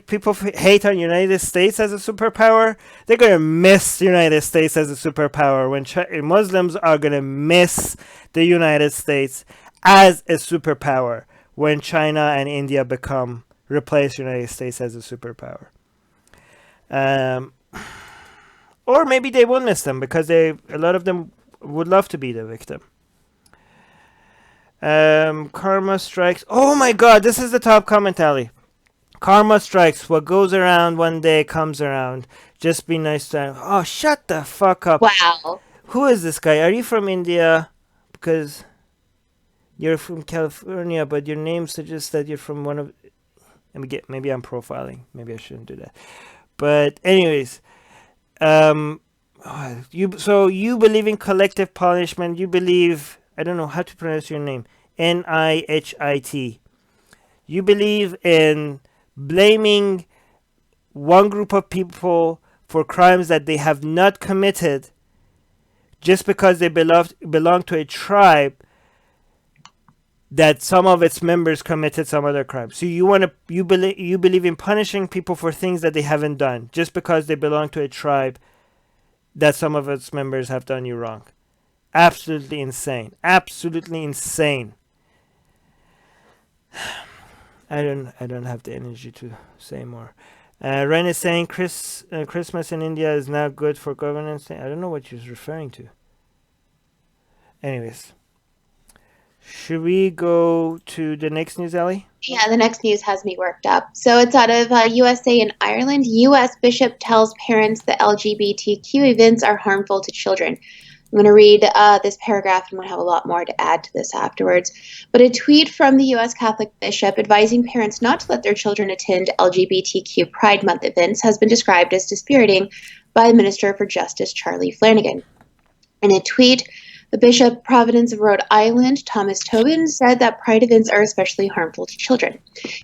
people hate on United States as a superpower. They're gonna miss United States as a superpower when Muslims are gonna miss the United States as a superpower when China and India replace United States as a superpower. Or maybe they will miss them because a lot of them would love to be the victim. Karma strikes. Oh my god, this is the top comment, Ali. Karma strikes. What goes around one day comes around. Just be nice to him. Oh, shut the fuck up. Wow. Who is this guy? Are you from India? Because you're from California, but your name suggests that you're from one of... Maybe I'm profiling. Maybe I shouldn't do that. But anyways, you believe in collective punishment. You believe... I don't know how to pronounce your name. Nihit. You believe in blaming one group of people for crimes that they have not committed just because they belong to a tribe that some of its members committed some other crime. So you believe in punishing people for things that they haven't done just because they belong to a tribe that some of its members have done you wrong. Absolutely insane. Absolutely insane. I don't have the energy to say more. Ren is saying Christmas in India is now good for governance. I don't know what he's referring to. Anyways, should we go to the next news, Ellie? Yeah, the next news has me worked up. So it's out of USA and Ireland. U.S. bishop tells parents that LGBTQ events are harmful to children. I'm going to read this paragraph and I'm going to have a lot more to add to this afterwards. But a tweet from the U.S. Catholic bishop advising parents not to let their children attend LGBTQ Pride Month events has been described as dispiriting by Minister for Justice Charlie Flanagan. In a tweet, the Bishop Providence of Rhode Island, Thomas Tobin, said that Pride events are especially harmful to children.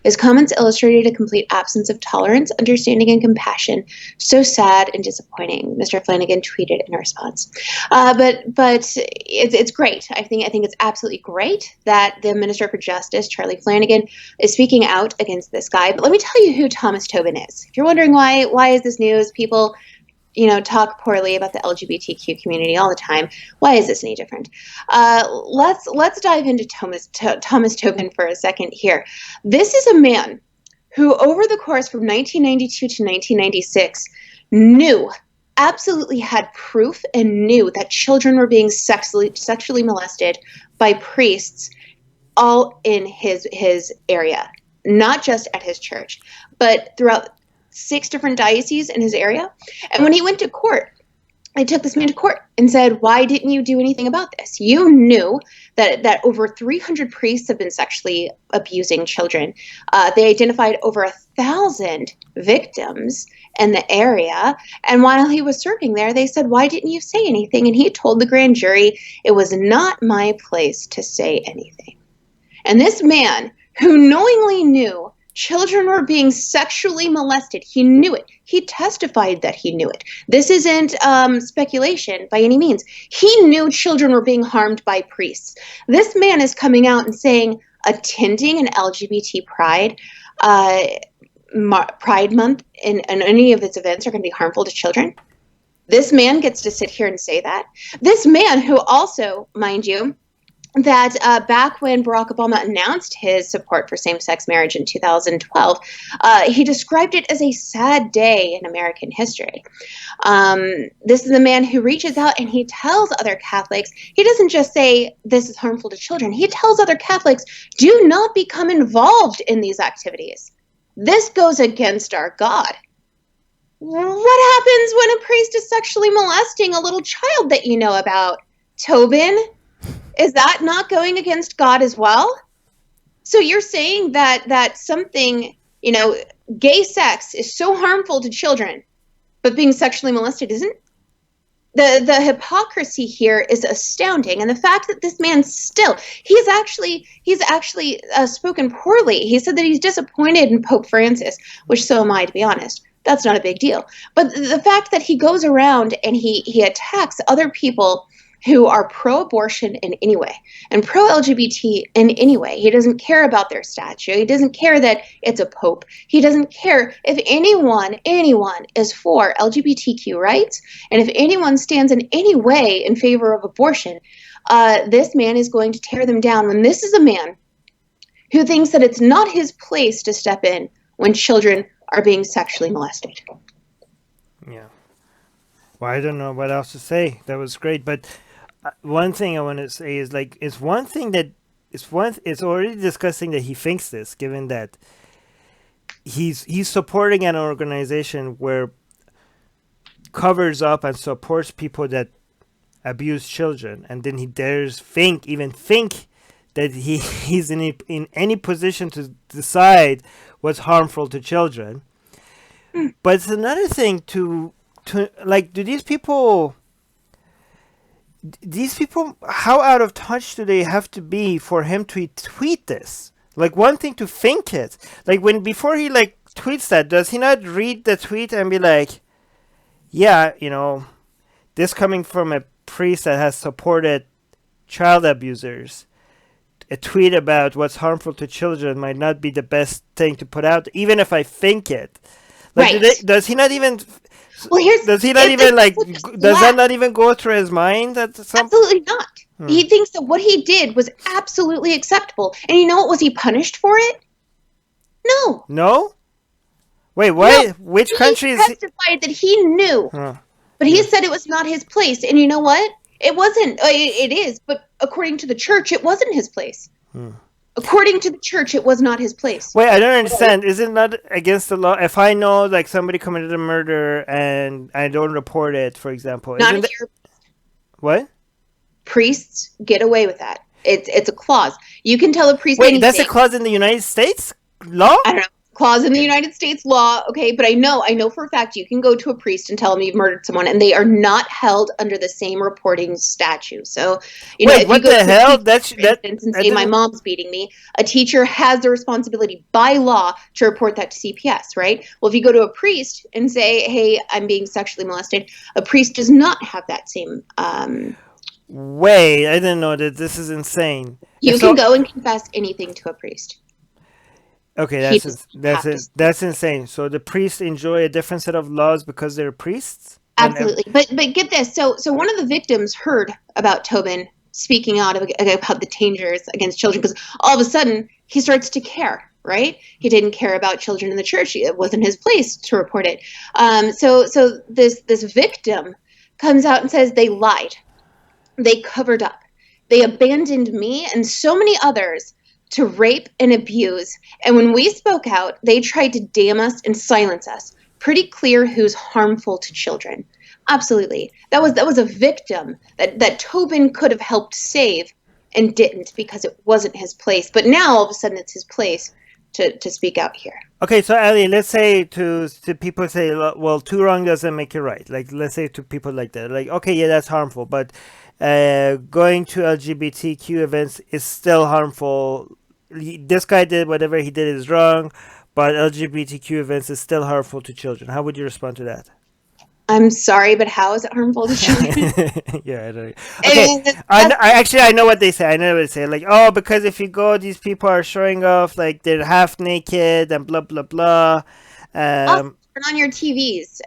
His comments illustrated a complete absence of tolerance, understanding, and compassion. So sad and disappointing, Mr. Flanagan tweeted in response. But it's great. I think it's absolutely great that the Minister for Justice, Charlie Flanagan, is speaking out against this guy. But let me tell you who Thomas Tobin is. If you're wondering why is this news, people talk poorly about the LGBTQ community all the time. Why is this any different? Let's dive into Thomas Tobin for a second here. This is a man who, over the course from 1992 to 1996, absolutely had proof and knew that children were being sexually molested by priests all in his area, not just at his church, but throughout 6 different dioceses in his area. And when he went to court, they took this man to court and said, why didn't you do anything about this? You knew that over 300 priests have been sexually abusing children. They identified over 1,000 victims in the area. And while he was serving there, they said, why didn't you say anything? And he told the grand jury, it was not my place to say anything. And this man, who knowingly knew children were being sexually molested, he knew it. He testified that he knew it. This isn't speculation by any means. He knew children were being harmed by priests. This man is coming out and saying attending an LGBT Pride Month and any of its events are going to be harmful to children. This man gets to sit here and say that. This man who also, mind you, that back when Barack Obama announced his support for same-sex marriage in 2012, he described it as a sad day in American history. This is a man who reaches out and he tells other Catholics, he doesn't just say this is harmful to children, he tells other Catholics, do not become involved in these activities. This goes against our God. What happens when a priest is sexually molesting a little child that you know about? Tobin? Is that not going against God as well? So you're saying that something, gay sex is so harmful to children, but being sexually molested isn't? The hypocrisy here is astounding. And the fact that this man he's actually spoken poorly. He said that he's disappointed in Pope Francis, which so am I, to be honest. That's not a big deal. But the fact that he goes around and he attacks other people who are pro-abortion in any way and pro-LGBT in any way. He doesn't care about their statue. He doesn't care that it's a pope. He doesn't care if anyone is for LGBTQ rights. And if anyone stands in any way in favor of abortion, this man is going to tear them down when this is a man who thinks that it's not his place to step in when children are being sexually molested. Yeah. Well, I don't know what else to say. That was great. But one thing I want to say is it's already disgusting that he thinks this, given that he's supporting an organization where covers up and supports people that abuse children, and then he dares think that he's in any position to decide what's harmful to children. But it's another thing to do these people, how out of touch do they have to be for him to tweet this? Like, one thing to think it. Like, before he like tweets that, does he not read the tweet and be like, yeah, this coming from a priest that has supported child abusers, a tweet about what's harmful to children might not be the best thing to put out, even if I think it. Like, Right. does he not even? Well, Does he not even like? Does that not even go through his mind at some? Absolutely not. He thinks that what he did was absolutely acceptable. And you know what? Was he punished for it? No. No. Wait, why? No. Which He country is? testified that he knew, but he said it was not his place. And you know what? It wasn't. It is, but according to the church, it wasn't his place. According to the church, it was not his place. Wait, I don't understand. Is it not against the law if I know like somebody committed a murder and I don't report it, for example? Not if you're what? Priests get away with that. It's a clause. You can tell a priest Wait, anything. that's a clause in the United States law? I don't know. Clause in the United States law, okay, but I know for a fact you can go to a priest and tell him you've murdered someone, and they are not held under the same reporting statute. So, you know, Wait, if what you go the to hell? a teacher, for instance, and say my mom's beating me, a teacher has the responsibility by law to report that to CPS, right? Well, if you go to a priest and say, "Hey, I'm being sexually molested," a priest does not have that same. Wait, I didn't know that. This is insane. You can go and confess anything to a priest. Okay, that's insane. So the priests enjoy a different set of laws because they're priests? Absolutely. But get this. So one of the victims heard about Tobin speaking out about the dangers against children, because all of a sudden he starts to care, right? He didn't care about children in the church. It wasn't his place to report it. So this victim comes out and says they lied. They covered up. They abandoned me and so many others to rape and abuse. And when we spoke out, they tried to damn us and silence us. Pretty clear who's harmful to children. Absolutely. That was a victim that Tobin could have helped save and didn't, because it wasn't his place. But now all of a sudden it's his place to speak out here. Okay, so Ali, let's say to people say, well, too wrong doesn't make it right. Like, let's say to people like that, like, okay, yeah, that's harmful, but going to LGBTQ events is still harmful. This guy did whatever he did is wrong, but LGBTQ events is still harmful to children. How would you respond to that? I'm sorry, but how is it harmful to children? Yeah, I don't know. Okay, I know what they say. I know what they say. Like, oh, because if you go, these people are showing off, like they're half naked and blah blah blah. Turn on your TVs.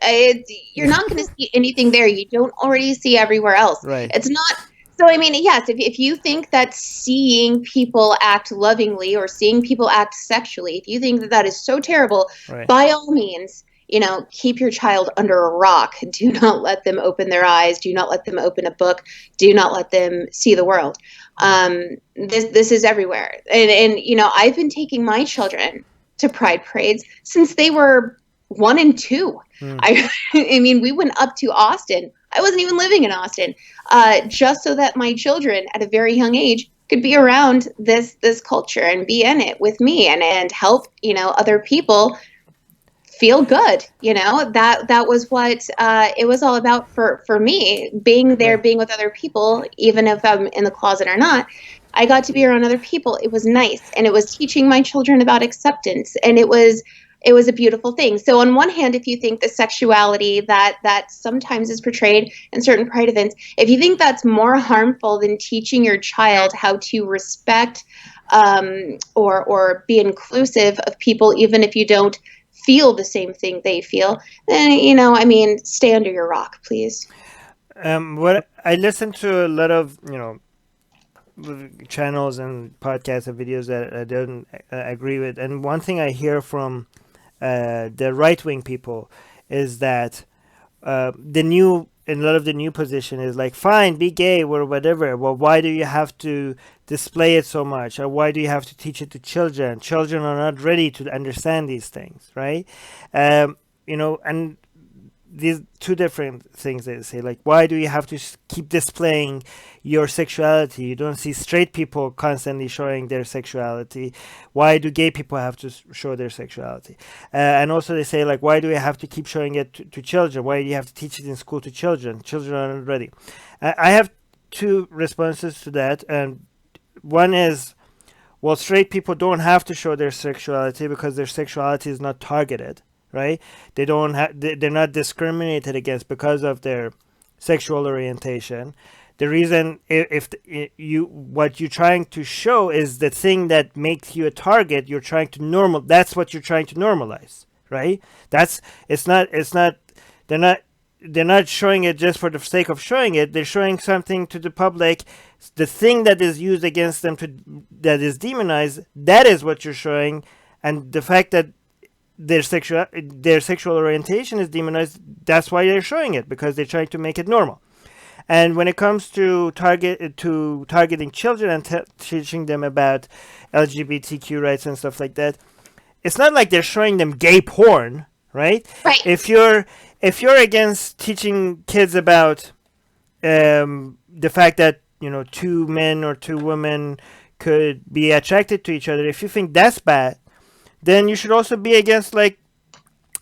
You're not going to see anything there you don't already see everywhere else. Right. It's not. So, I mean, yes, if you think that seeing people act lovingly or seeing people act sexually, if you think that is so terrible, right, by all means, keep your child under a rock. Do not let them open their eyes. Do not let them open a book. Do not let them see the world. This is everywhere. And I've been taking my children to pride parades since they were 1 and 2. I mean, we went up to Austin. I wasn't even living in Austin, just so that my children at a very young age could be around this culture and be in it with me and help, other people feel good. That was what it was all about for me, being there, being with other people, even if I'm in the closet or not. I got to be around other people. It was nice. And it was teaching my children about acceptance. And it was a beautiful thing. So on one hand, if you think the sexuality that sometimes is portrayed in certain pride events, if you think that's more harmful than teaching your child how to respect or be inclusive of people, even if you don't feel the same thing they feel, then, stay under your rock, please. What I listen to a lot of, channels and podcasts and videos that I don't agree with. And one thing I hear from the right-wing people is that a lot of the new position is like, fine, be gay or whatever. Well, why do you have to display it so much? Or why do you have to teach it to children? Children are not ready to understand these things, right? And these two different things they say, like, why do you have to keep displaying your sexuality? You don't see straight people constantly showing their sexuality. Why do gay people have to show their sexuality? And also they say, like, why do we have to keep showing it to children? Why do you have to teach it in school to children? Children are not ready. I have two responses to that. And one is, Well, straight people don't have to show their sexuality because their sexuality is not targeted, right? They don't have, they're not discriminated against because of their sexual orientation. The reason, if you, what you're trying to show is the thing that makes you a target, you're trying to that's what you're trying to normalize, right? They're not, they're not showing it just for the sake of showing it. They're showing something to the public. The thing that is used against them that is demonized, that is what you're showing. And the fact that their sexual orientation is demonized, that's why they're showing it, because they're trying to make it normal. And when it comes to targeting children and teaching them about LGBTQ rights and stuff like that, it's not like they're showing them gay porn, right? Right. If you're against teaching kids about the fact that, you know, two men or two women could be attracted to each other, if you think that's bad, then you should also be against, like,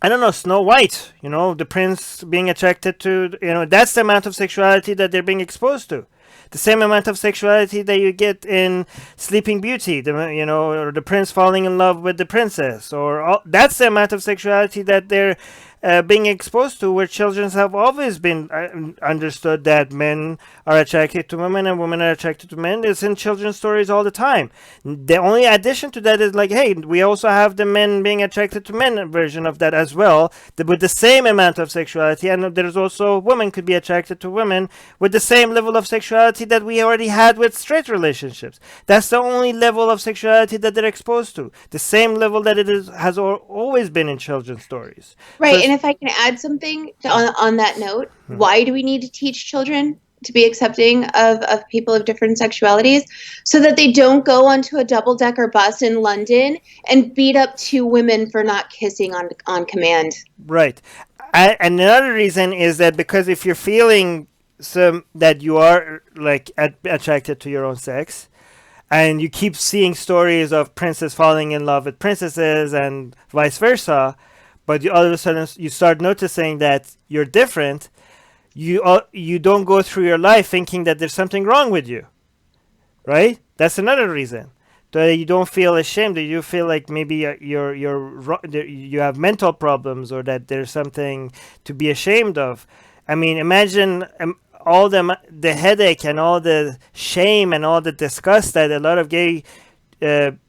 I don't know, Snow White, you know, the prince being attracted to, you know, that's the amount of sexuality that they're being exposed to. The same amount of sexuality that you get in Sleeping Beauty, you know, or the prince falling in love with the princess, that's the amount of sexuality that they're being exposed to, where children have always been understood that men are attracted to women and women are attracted to men. It's in children's stories all the time. The only addition to that is like, hey, we also have the men being attracted to men version of that as well, with the same amount of sexuality. And there's also women could be attracted to women with the same level of sexuality that we already had with straight relationships. That's the only level of sexuality that they're exposed to. The same level that has always been in children's stories. Right. So and if I can add something on that note, why do we need to teach children to be accepting of people of different sexualities? So that they don't go onto a double-decker bus in London and beat up two women for not kissing on command. Right. And another reason is that because if you're feeling that you are like attracted to your own sex, and you keep seeing stories of princes falling in love with princesses and vice versa, but all of a sudden you start noticing that you're different, you don't go through your life thinking that there's something wrong with you, right? That's another reason. That you don't feel ashamed, that you feel like maybe you have mental problems, or that there's something to be ashamed of. I mean, imagine all the headache and all the shame and all the disgust that a lot of gay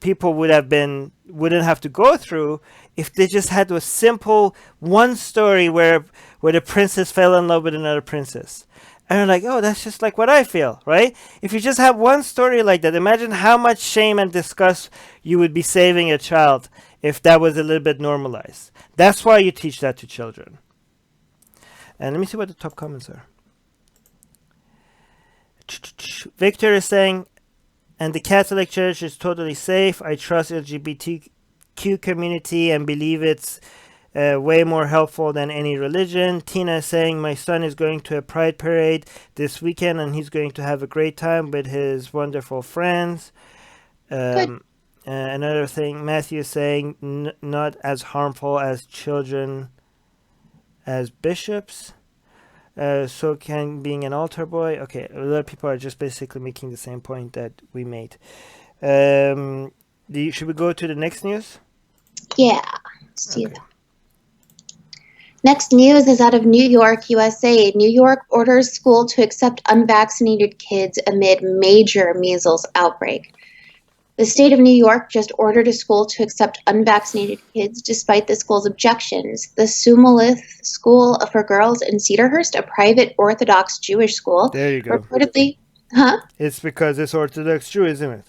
people wouldn't have to go through if they just had a simple one story where the princess fell in love with another princess. And you're like, oh, that's just like what I feel, right? If you just have one story like that, imagine how much shame and disgust you would be saving a child if that was a little bit normalized. That's why you teach that to children. And let me see what the top comments are. Victor is saying, and the Catholic Church is totally safe. I trust LGBTQ community and believe it's way more helpful than any religion. Tina is saying, my son is going to a pride parade this weekend and he's going to have a great time with his wonderful friends. Another thing, Matthew is saying, not as harmful as children as bishops. So can being an altar boy. Okay, a lot of people are just basically making the same point that we made. Should we go to the next news? Yeah, let's do that. Next news is out of New York, USA. New York orders school to accept unvaccinated kids amid major measles outbreak. The state of New York just ordered a school to accept unvaccinated kids despite the school's objections. The Sumalith School for Girls in Cedarhurst, a private Orthodox Jewish school, there you go. Reportedly, It's because it's Orthodox Jew, isn't it?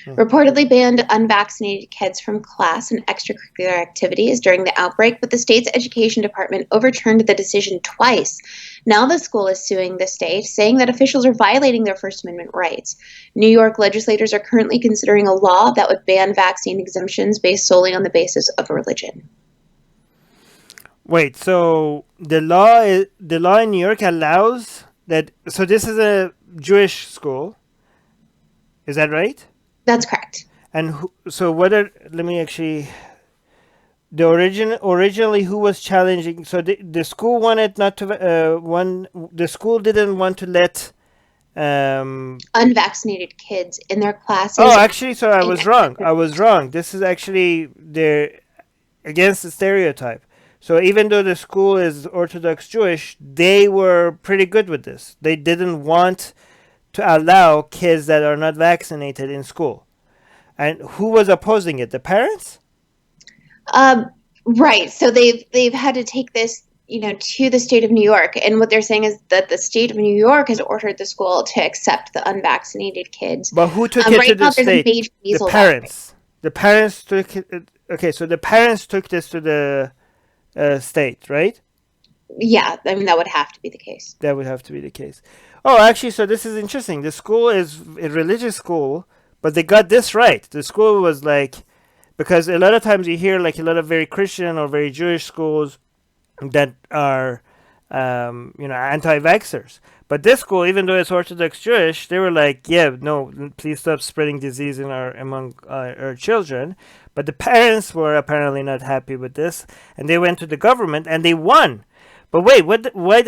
Reportedly banned unvaccinated kids from class and extracurricular activities during the outbreak, but the state's education department overturned the decision twice. Now the school is suing the state, saying that officials are violating their First Amendment rights. New York legislators are currently considering a law that would ban vaccine exemptions based solely on the basis of religion. Wait, so the law in New York allows that? So this is a Jewish school. Is that right? That's correct. And let me actually, originally who was challenging? So the school wanted not to, the school didn't want to let Unvaccinated kids in their classes. Oh, actually, so I was wrong. I was wrong. This is actually they're against the stereotype. So even though the school is Orthodox Jewish, they were pretty good with this. They didn't want to allow kids that are not vaccinated in school. And who was opposing it? The parents? Right. So they've had to take this, to the state of New York, and what they're saying is that the state of New York has ordered the school to accept the unvaccinated kids. But who took it right to the now, there's a state? major The measles parents. The parents took it. Okay, so the parents took this to the state, right? Yeah, I mean, that would have to be the case. That would have to be the case. Oh, actually, so this is interesting. The school is a religious school, but they got this right. The school was like, because a lot of times you hear like a lot of very Christian or very Jewish schools that are, anti-vaxxers. But this school, even though it's Orthodox Jewish, they were like, yeah, no, please stop spreading disease among our children. But the parents were apparently not happy with this, and they went to the government and they won. But wait,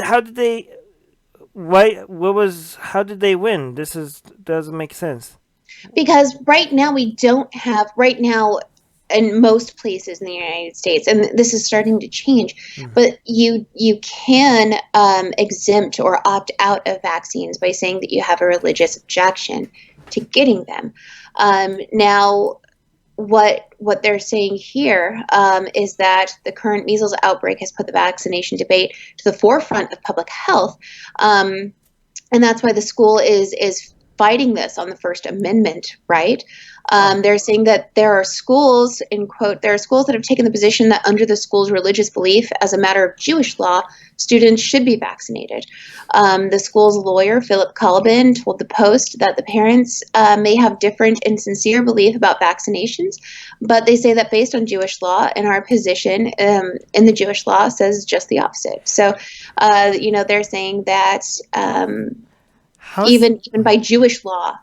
how did they win? Doesn't make sense. Because right now in most places in the United States, and this is starting to change, but you can exempt or opt out of vaccines by saying that you have a religious objection to getting them. Now, what they're saying here is that the current measles outbreak has put the vaccination debate to the forefront of public health, and that's why the school is fighting this on the First Amendment, right? They're saying that there are schools, in quote, there are schools that have taken the position that under the school's religious belief, as a matter of Jewish law, students should be vaccinated. The school's lawyer, Philip Colbin, told the Post that the parents may have different and sincere belief about vaccinations, but they say that based on Jewish law, and our position in the Jewish law says just the opposite. So, they're saying that even by Jewish law,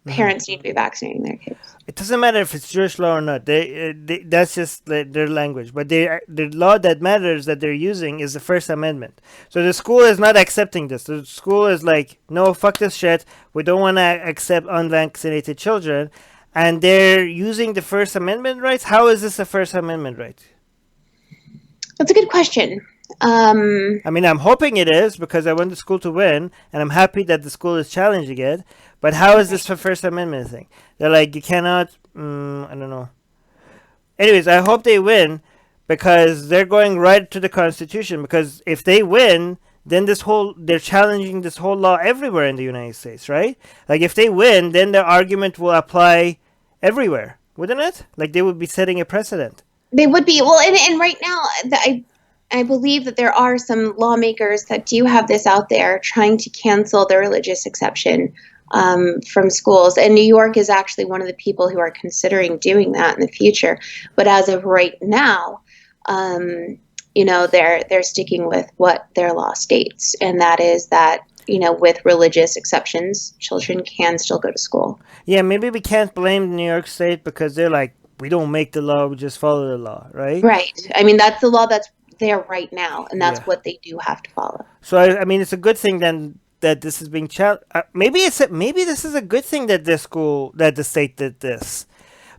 parents need to be vaccinating their kids. It doesn't matter if it's Jewish law or not. That's just their language. But the law that matters that they're using is the First Amendment. So the school is not accepting this. The school is like, no, fuck this shit. We don't want to accept unvaccinated children. And they're using the First Amendment rights. How is this a First Amendment right? That's a good question. I mean, I'm hoping it is because I want the school to win, and I'm happy that the school is challenging it. But how is this a First Amendment thing? They're like, you cannot. I don't know. Anyways, I hope they win because they're going right to the Constitution. Because if they win, then they're challenging this whole law everywhere in the United States, right? Like if they win, then the argument will apply everywhere, wouldn't it? Like they would be setting a precedent. They would be. Well, and right now, I believe that there are some lawmakers that do have this out there trying to cancel the religious exception from schools. And New York is actually one of the people who are considering doing that in the future. But as of right now, they're sticking with what their law states. And that is that, with religious exceptions, children can still go to school. Yeah, maybe we can't blame New York State because they're like, we don't make the law, we just follow the law, right? Right. I mean, that's the law that's there right now, and that's what they do have to follow. So I mean, it's a good thing then that this is being challenged. Maybe this is a good thing that the state did this,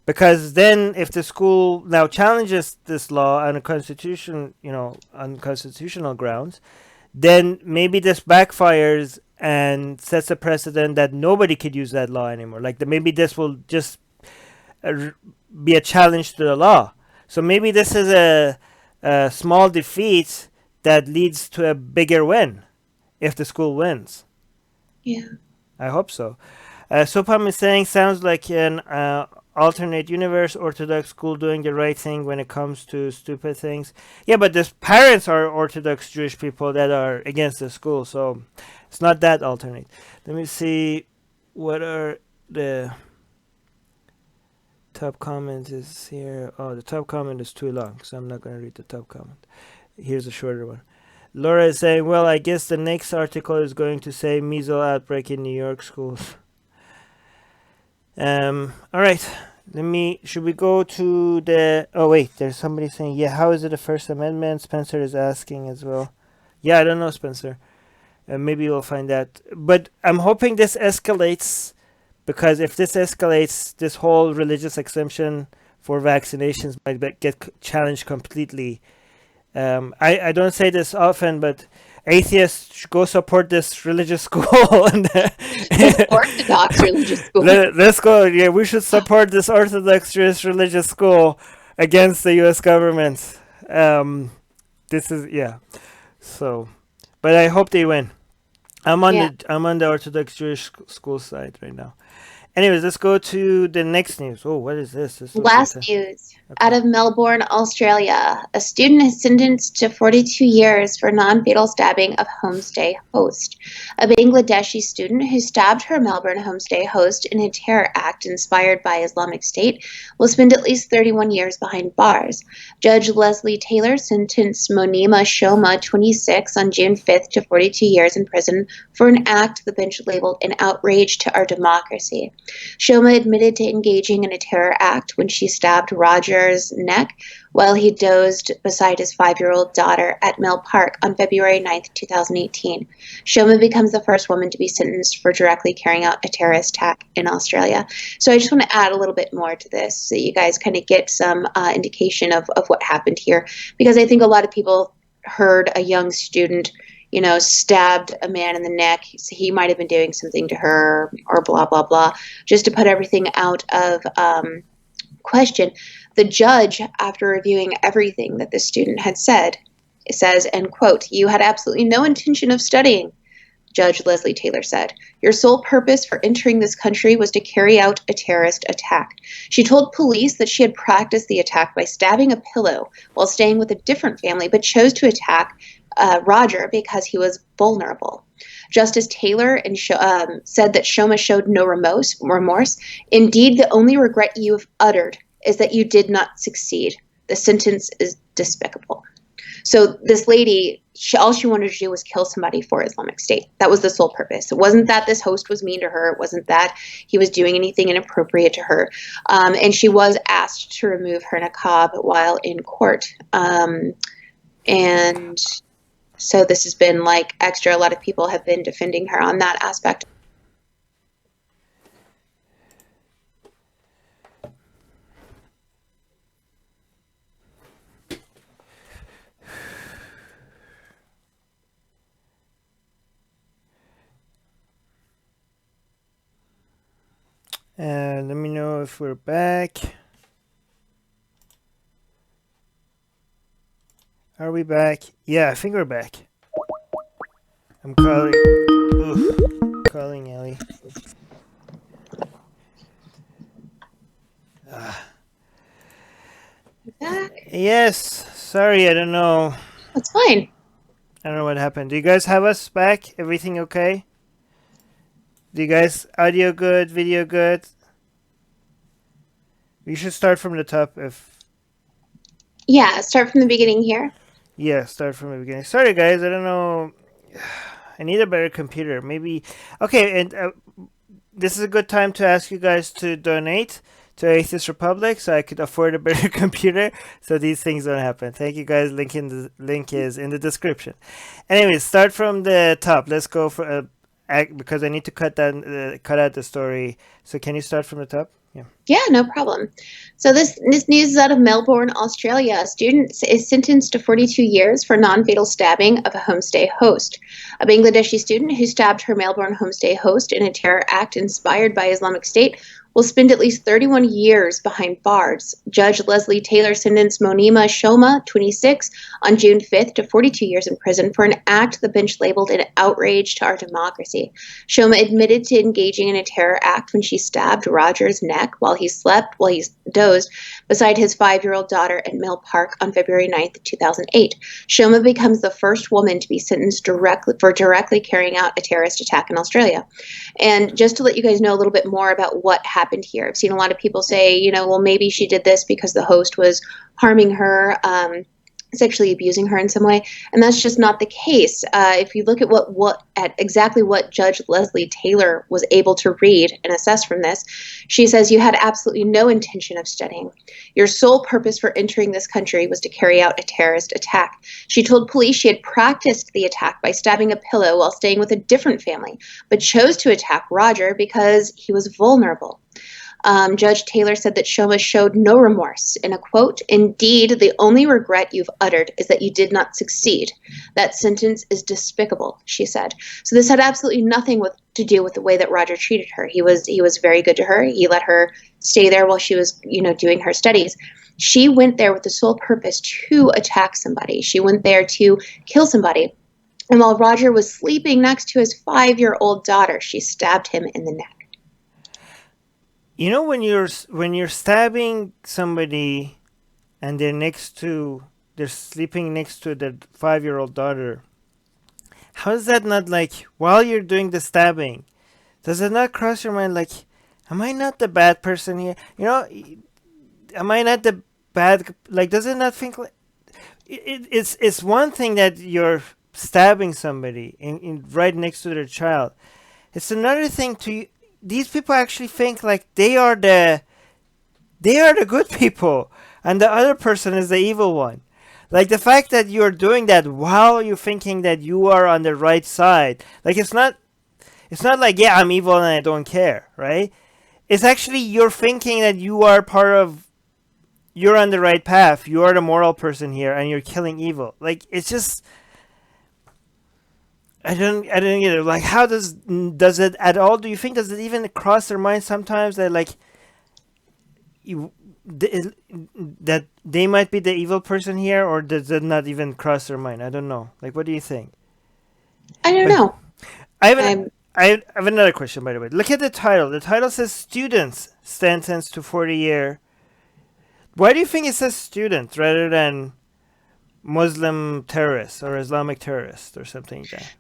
because then if the school now challenges this law on a constitution, on constitutional grounds, then maybe this backfires and sets a precedent that nobody could use that law anymore. Like maybe this will just be a challenge to the law. So maybe this is a small defeat that leads to a bigger win if the school wins. Yeah. I hope so. Sopam is saying, sounds like an alternate universe, Orthodox school doing the right thing when it comes to stupid things. Yeah, but the parents are Orthodox Jewish people that are against the school, so it's not that alternate. Let me see what are the top comment is here. Oh, the top comment is too long, so I'm not going to read the top comment. Here's a shorter one. Laura is saying, well, I guess the next article is going to say measles outbreak in New York schools. All right. Should we go to the, oh wait, there's somebody saying, yeah, how is it a First Amendment? Spencer is asking as well. Yeah, I don't know, Spencer. Maybe we'll find out. But I'm hoping this escalates, because if this escalates, this whole religious exemption for vaccinations might get challenged completely. I don't say this often, but atheists should go support this religious school. This Orthodox religious school. Let's go. Yeah, we should support this Orthodox Jewish religious school against the U.S. government. This is, yeah. So, but I hope they win. I'm on the Orthodox Jewish school side right now. Anyways, let's go to the next news. Oh, what is this? Last news. Okay. Out of Melbourne, Australia, a student is sentenced to 42 years for non-fatal stabbing of homestay host. A Bangladeshi student who stabbed her Melbourne homestay host in a terror act inspired by Islamic State will spend at least 31 years behind bars. Judge Leslie Taylor sentenced Monima Shoma, 26, on June 5th to 42 years in prison for an act the bench labeled an outrage to our democracy. Shoma admitted to engaging in a terror act when she stabbed Roger's neck while he dozed beside his 5-year-old daughter at Mill Park on February 9th, 2018. Shoma becomes the first woman to be sentenced for directly carrying out a terrorist attack in Australia. So I just want to add a little bit more to this so you guys kind of get some indication of what happened here, because I think a lot of people heard a young student stabbed a man in the neck. He might have been doing something to her or blah, blah, blah, just to put everything out of question. The judge, after reviewing everything that the student had said, says, and quote, "You had absolutely no intention of studying," Judge Leslie Taylor said. "Your sole purpose for entering this country was to carry out a terrorist attack." She told police that she had practiced the attack by stabbing a pillow while staying with a different family, but chose to attack Roger because he was vulnerable. Justice Taylor said that Shoma showed no remorse. "Indeed, the only regret you have uttered is that you did not succeed. The sentence is despicable." So this lady, all she wanted to do was kill somebody for Islamic State. That was the sole purpose. It wasn't that this host was mean to her. It wasn't that he was doing anything inappropriate to her. And she was asked to remove her niqab while in court. And so this has been like extra. A lot of people have been defending her on that aspect. And let me know if we're back. Are we back? Yeah, I think we're back. I'm calling. Calling Ellie. Back? Yes. Sorry, I don't know. That's fine. I don't know what happened. Do you guys have us back? Everything okay? Do you guys audio good, video good? We should start from the top if. Yeah, start from the beginning here. Yeah, start from the beginning. Sorry, guys. I don't know. I need a better computer. Maybe. Okay, and this is a good time to ask you guys to donate to Atheist Republic so I could afford a better computer so these things don't happen. Thank you, guys. Link is in the description. Anyways, start from the top. Let's go for because I need to cut out the story. So can you start from the top? Yeah, no problem. So this news is out of Melbourne, Australia. A student is sentenced to 42 years for non-fatal stabbing of a homestay host. A Bangladeshi student who stabbed her Melbourne homestay host in a terror act inspired by Islamic State will spend at least 31 years behind bars. Judge Leslie Taylor sentenced Monima Shoma, 26, on June 5th to 42 years in prison for an act the bench labeled an outrage to our democracy. Shoma admitted to engaging in a terror act when she stabbed Roger's neck while he dozed beside his 5-year-old daughter at Mill Park on February 9th, 2008. Shoma becomes the first woman to be sentenced directly carrying out a terrorist attack in Australia. And just to let you guys know a little bit more about what happened here, I've seen a lot of people say, well, maybe she did this because the host was harming her. sexually abusing her in some way, and that's just not the case. If you look at exactly what Judge Leslie Taylor was able to read and assess from this, she says you had absolutely no intention of studying. Your sole purpose for entering this country was to carry out a terrorist attack. She told police she had practiced the attack by stabbing a pillow while staying with a different family, but chose to attack Roger because he was vulnerable. Judge Taylor said that Shoma showed no remorse. In a quote, "Indeed, the only regret you've uttered is that you did not succeed. That sentence is despicable," she said. So this had absolutely nothing to do with the way that Roger treated her. He was very good to her. He let her stay there while she was, doing her studies. She went there with the sole purpose to attack somebody. She went there to kill somebody. And while Roger was sleeping next to his 5-year-old daughter, she stabbed him in the neck. When you're stabbing somebody and they're sleeping next to their 5-year-old daughter, how is that not like, while you're doing the stabbing, does it not cross your mind like, am I not the bad person here? Am I not the bad, like, does it not think like, it's one thing that you're stabbing somebody in right next to their child. It's another thing these people actually think like they are the good people and the other person is the evil one. Like the fact that you're doing that while you're thinking that you are on the right side, like it's not like, yeah, I'm evil and I don't care, right? It's actually you're thinking that you're on the right path, you are the moral person here and you're killing evil. Like it's just, I don't get it. Like, how does it at all? Do you think does it even cross their mind sometimes that like that they might be the evil person here, or does it not even cross their mind? I don't know. Like, what do you think? I don't know. I have another question, by the way. Look at the title. The title says students sentenced to 40-year. Why do you think it says students rather than Muslim terrorists or Islamic terrorists or something like that?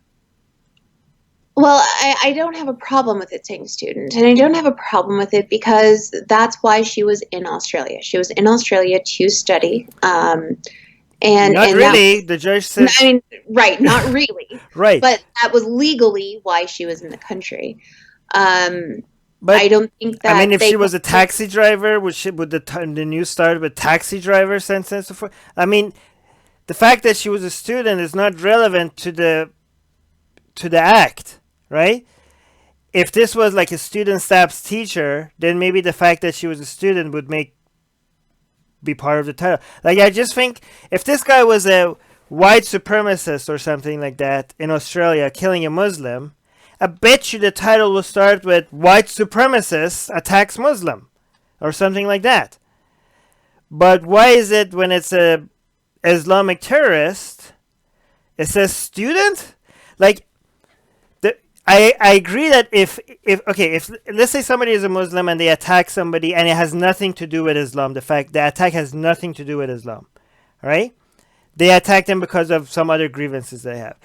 Well, I don't have a problem with it saying student, and I don't have a problem with it because that's why she was in Australia. She was in Australia to study. The judge said. I mean, right, not really. Right. But that was legally why she was in the country. But I don't think that. I mean, if she was a taxi driver, would the news start with taxi driver sentenced to? I mean, the fact that she was a student is not relevant to the act, right? If this was like a student stabs teacher, then maybe the fact that she was a student would be part of the title. Like, I just think if this guy was a white supremacist or something like that in Australia killing a Muslim, I bet you the title will start with white supremacist attacks Muslim or something like that. But why is it when it's a Islamic terrorist, it says student? Like, I agree that if let's say somebody is a Muslim and they attack somebody and it has nothing to do with Islam, the attack has nothing to do with Islam, right? They attack them because of some other grievances they have.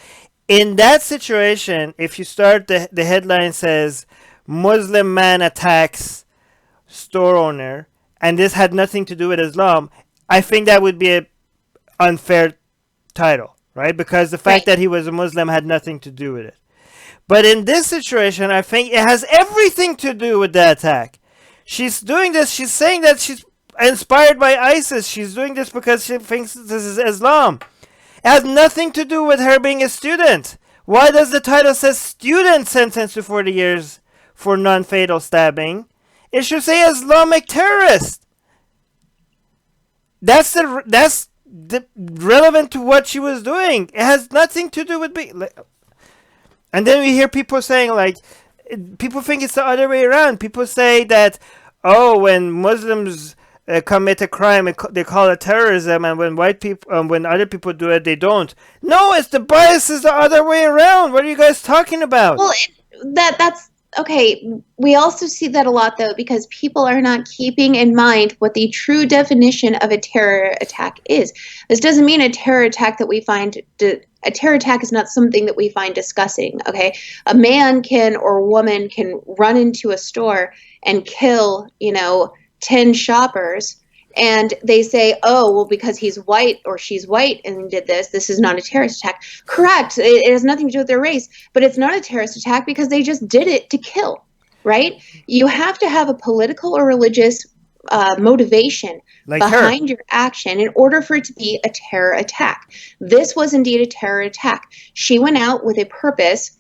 In that situation, if you start the headline says Muslim man attacks store owner and this had nothing to do with Islam, I think that would be an unfair title, right? Because the fact that he was a Muslim had nothing to do with it. But in this situation, I think it has everything to do with the attack. She's doing this. She's saying that she's inspired by ISIS. She's doing this because she thinks this is Islam. It has nothing to do with her being a student. Why does the title say student sentenced to 40 years for non-fatal stabbing? It should say Islamic terrorist. That's the relevant to what she was doing. It has nothing to do with being. And then we hear people saying, like, people think it's the other way around. People say that, when Muslims commit a crime, they call it terrorism, and when when other people do it, they don't. No, it's the bias is the other way around. What are you guys talking about? Well, that's okay. We also see that a lot, though, because people are not keeping in mind what the true definition of a terror attack is. This doesn't mean a terror attack that we find. A terror attack is not something that we find disgusting, okay? A man or woman can run into a store and kill, 10 shoppers And they say, oh, well, because he's white or she's white and did this is not a terrorist attack. Correct. It has nothing to do with their race, but it's not a terrorist attack because they just did it to kill, right? You have to have a political or religious motivation Like behind your action in order for it to be a terror attack. This was indeed a terror attack. She went out with a purpose,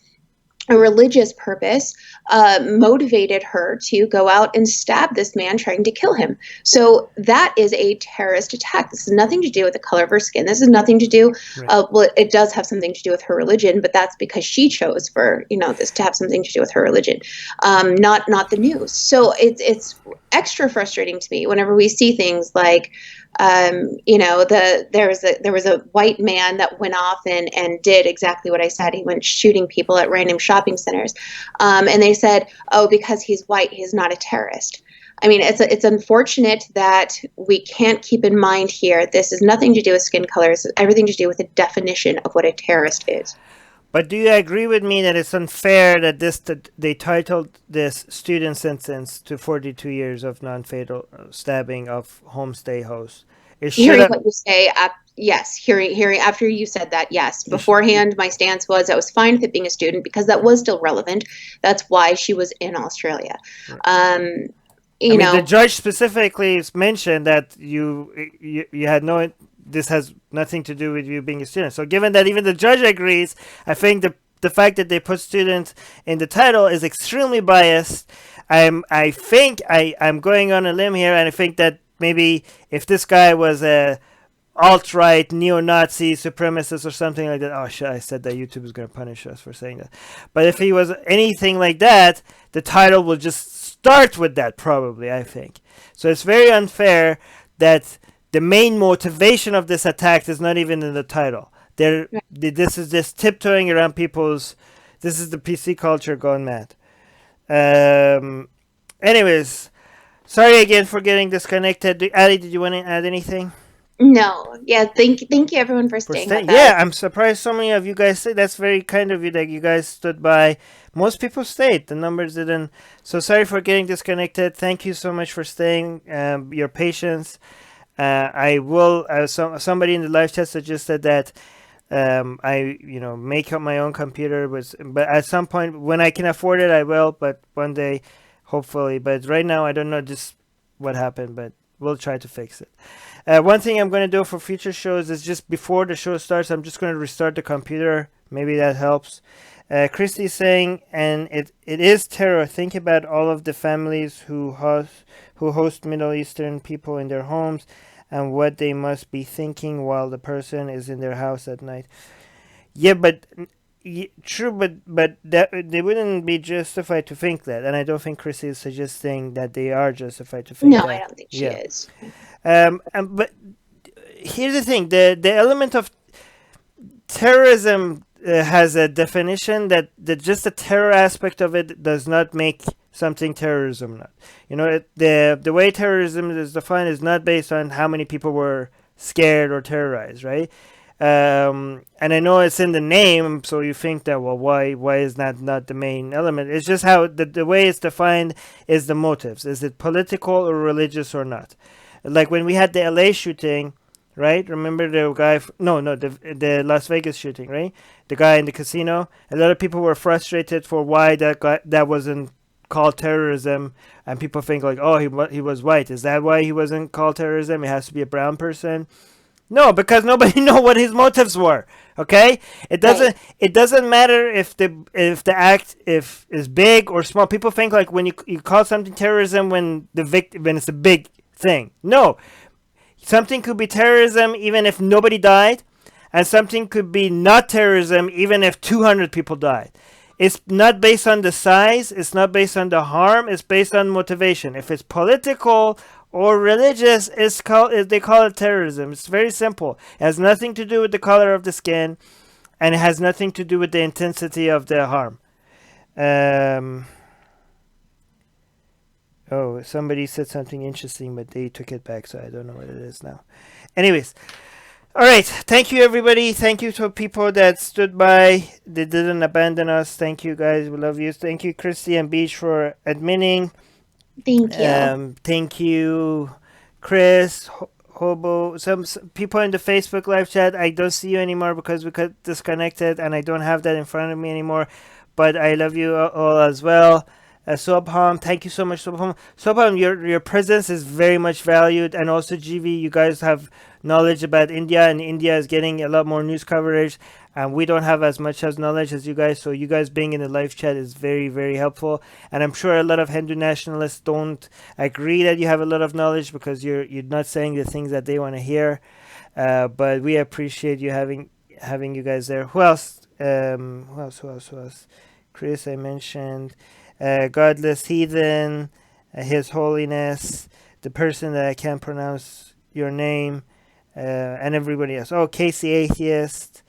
a religious purpose, motivated her to go out and stab this man trying to kill him. So that is a terrorist attack. This has nothing to do with the color of her skin. This has nothing to do, well, it does have something to do with her religion, but that's because she chose for, this to have something to do with her religion, not the news. So it's extra frustrating to me whenever we see things like, there was a white man that went off and did exactly what I said. He went shooting people at random shopping centers, and they said, "Oh, because he's white, he's not a terrorist." I mean, it's unfortunate that we can't keep in mind here. This has nothing to do with skin color. It's everything to do with the definition of what a terrorist is. But do you agree with me that it's unfair that they titled this student sentence to 42 years of non-fatal stabbing of homestay hosts? Hearing what you say, yes. Hearing after you said that, yes. Beforehand, my stance was I was fine with it being a student because that was still relevant. That's why she was in Australia. Right. The judge specifically mentioned that you had no. This has nothing to do with you being a student. So given that even the judge agrees, I think the fact that they put student in the title is extremely biased. I think I'm going on a limb here, and I think that maybe if this guy was a alt-right neo-Nazi supremacist or something like that, oh shit, I said that YouTube is going to punish us for saying that. But if he was anything like that, the title will just start with that probably, I think. So it's very unfair that the main motivation of this attack is not even in the title. This is just tiptoeing around people's. This is the PC culture gone mad. Anyways, sorry again for getting disconnected. Ali, did you want to add anything? No. Yeah. Thank you everyone for staying. Yeah, I'm surprised so many of you guys stayed. That's very kind of you that you guys stood by. Most people stayed. The numbers didn't. So sorry for getting disconnected. Thank you so much for staying. Your patience. I will. Somebody in the live chat suggested that I make up my own computer, but at some point when I can afford it, I will. But one day, hopefully. But right now, I don't know just what happened, but we'll try to fix it. One thing I'm going to do for future shows is just before the show starts, I'm just going to restart the computer. Maybe that helps. Christy's saying, and it is terror. Think about all of the families who host Middle Eastern people in their homes and what they must be thinking while the person is in their house at night. Yeah, but true, but that they wouldn't be justified to think that, and I don't think Chrissy is suggesting that they are justified to think that. No, I don't think she is. But here's the thing: the element of terrorism has a definition that just the terror aspect of it does not make something terrorism. Not, the way terrorism is defined is not based on how many people were scared or terrorized, right? And I know it's in the name, so you think that, well, why is that not the main element? It's just how the way it's defined is the motives. Is it political or religious or not? Like when we had the LA shooting, right? Remember the guy? The Las Vegas shooting, right? The guy in the casino. A lot of people were frustrated for why that wasn't called terrorism, and people think like, oh, he was white. Is that why he wasn't called terrorism? It has to be a brown person. No, because nobody know what his motives were. Okay, it doesn't matter if the act is big or small. People think like when you call something terrorism when it's a big thing. No, something could be terrorism even if nobody died, and something could be not terrorism even if 200 people died. It's not based on the size. It's not based on the harm. It's based on motivation. If it's political or religious, they call it terrorism. It's very simple. It has nothing to do with the color of the skin, and it has nothing to do with the intensity of the harm. Oh, somebody said something interesting, but they took it back, so I don't know what it is now. Anyways, all right. Thank you, everybody. Thank you to people that stood by. They didn't abandon us. Thank you, guys. We love you. Thank you, Christy and Beach, for admitting. Thank you. Thank you, Chris, Hobo, some people in the Facebook live chat. I don't see you anymore because we got disconnected, and I don't have that in front of me anymore. But I love you all as well. Sobham, thank you so much, Sobham. Sobham, your presence is very much valued, and also GV, you guys have knowledge about India, and India is getting a lot more news coverage, and we don't have as much as knowledge as you guys. So you guys being in the live chat is very, very helpful, and I'm sure a lot of Hindu nationalists don't agree that you have a lot of knowledge because you're not saying the things that they want to hear. But we appreciate you having you guys there. Who else? Who else? Chris, I mentioned. Godless Heathen, His Holiness, the person that I can't pronounce your name, and everybody else. Oh, Casey Atheist.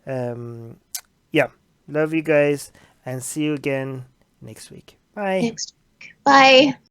Yeah, love you guys, and see you again next week. Bye. Bye.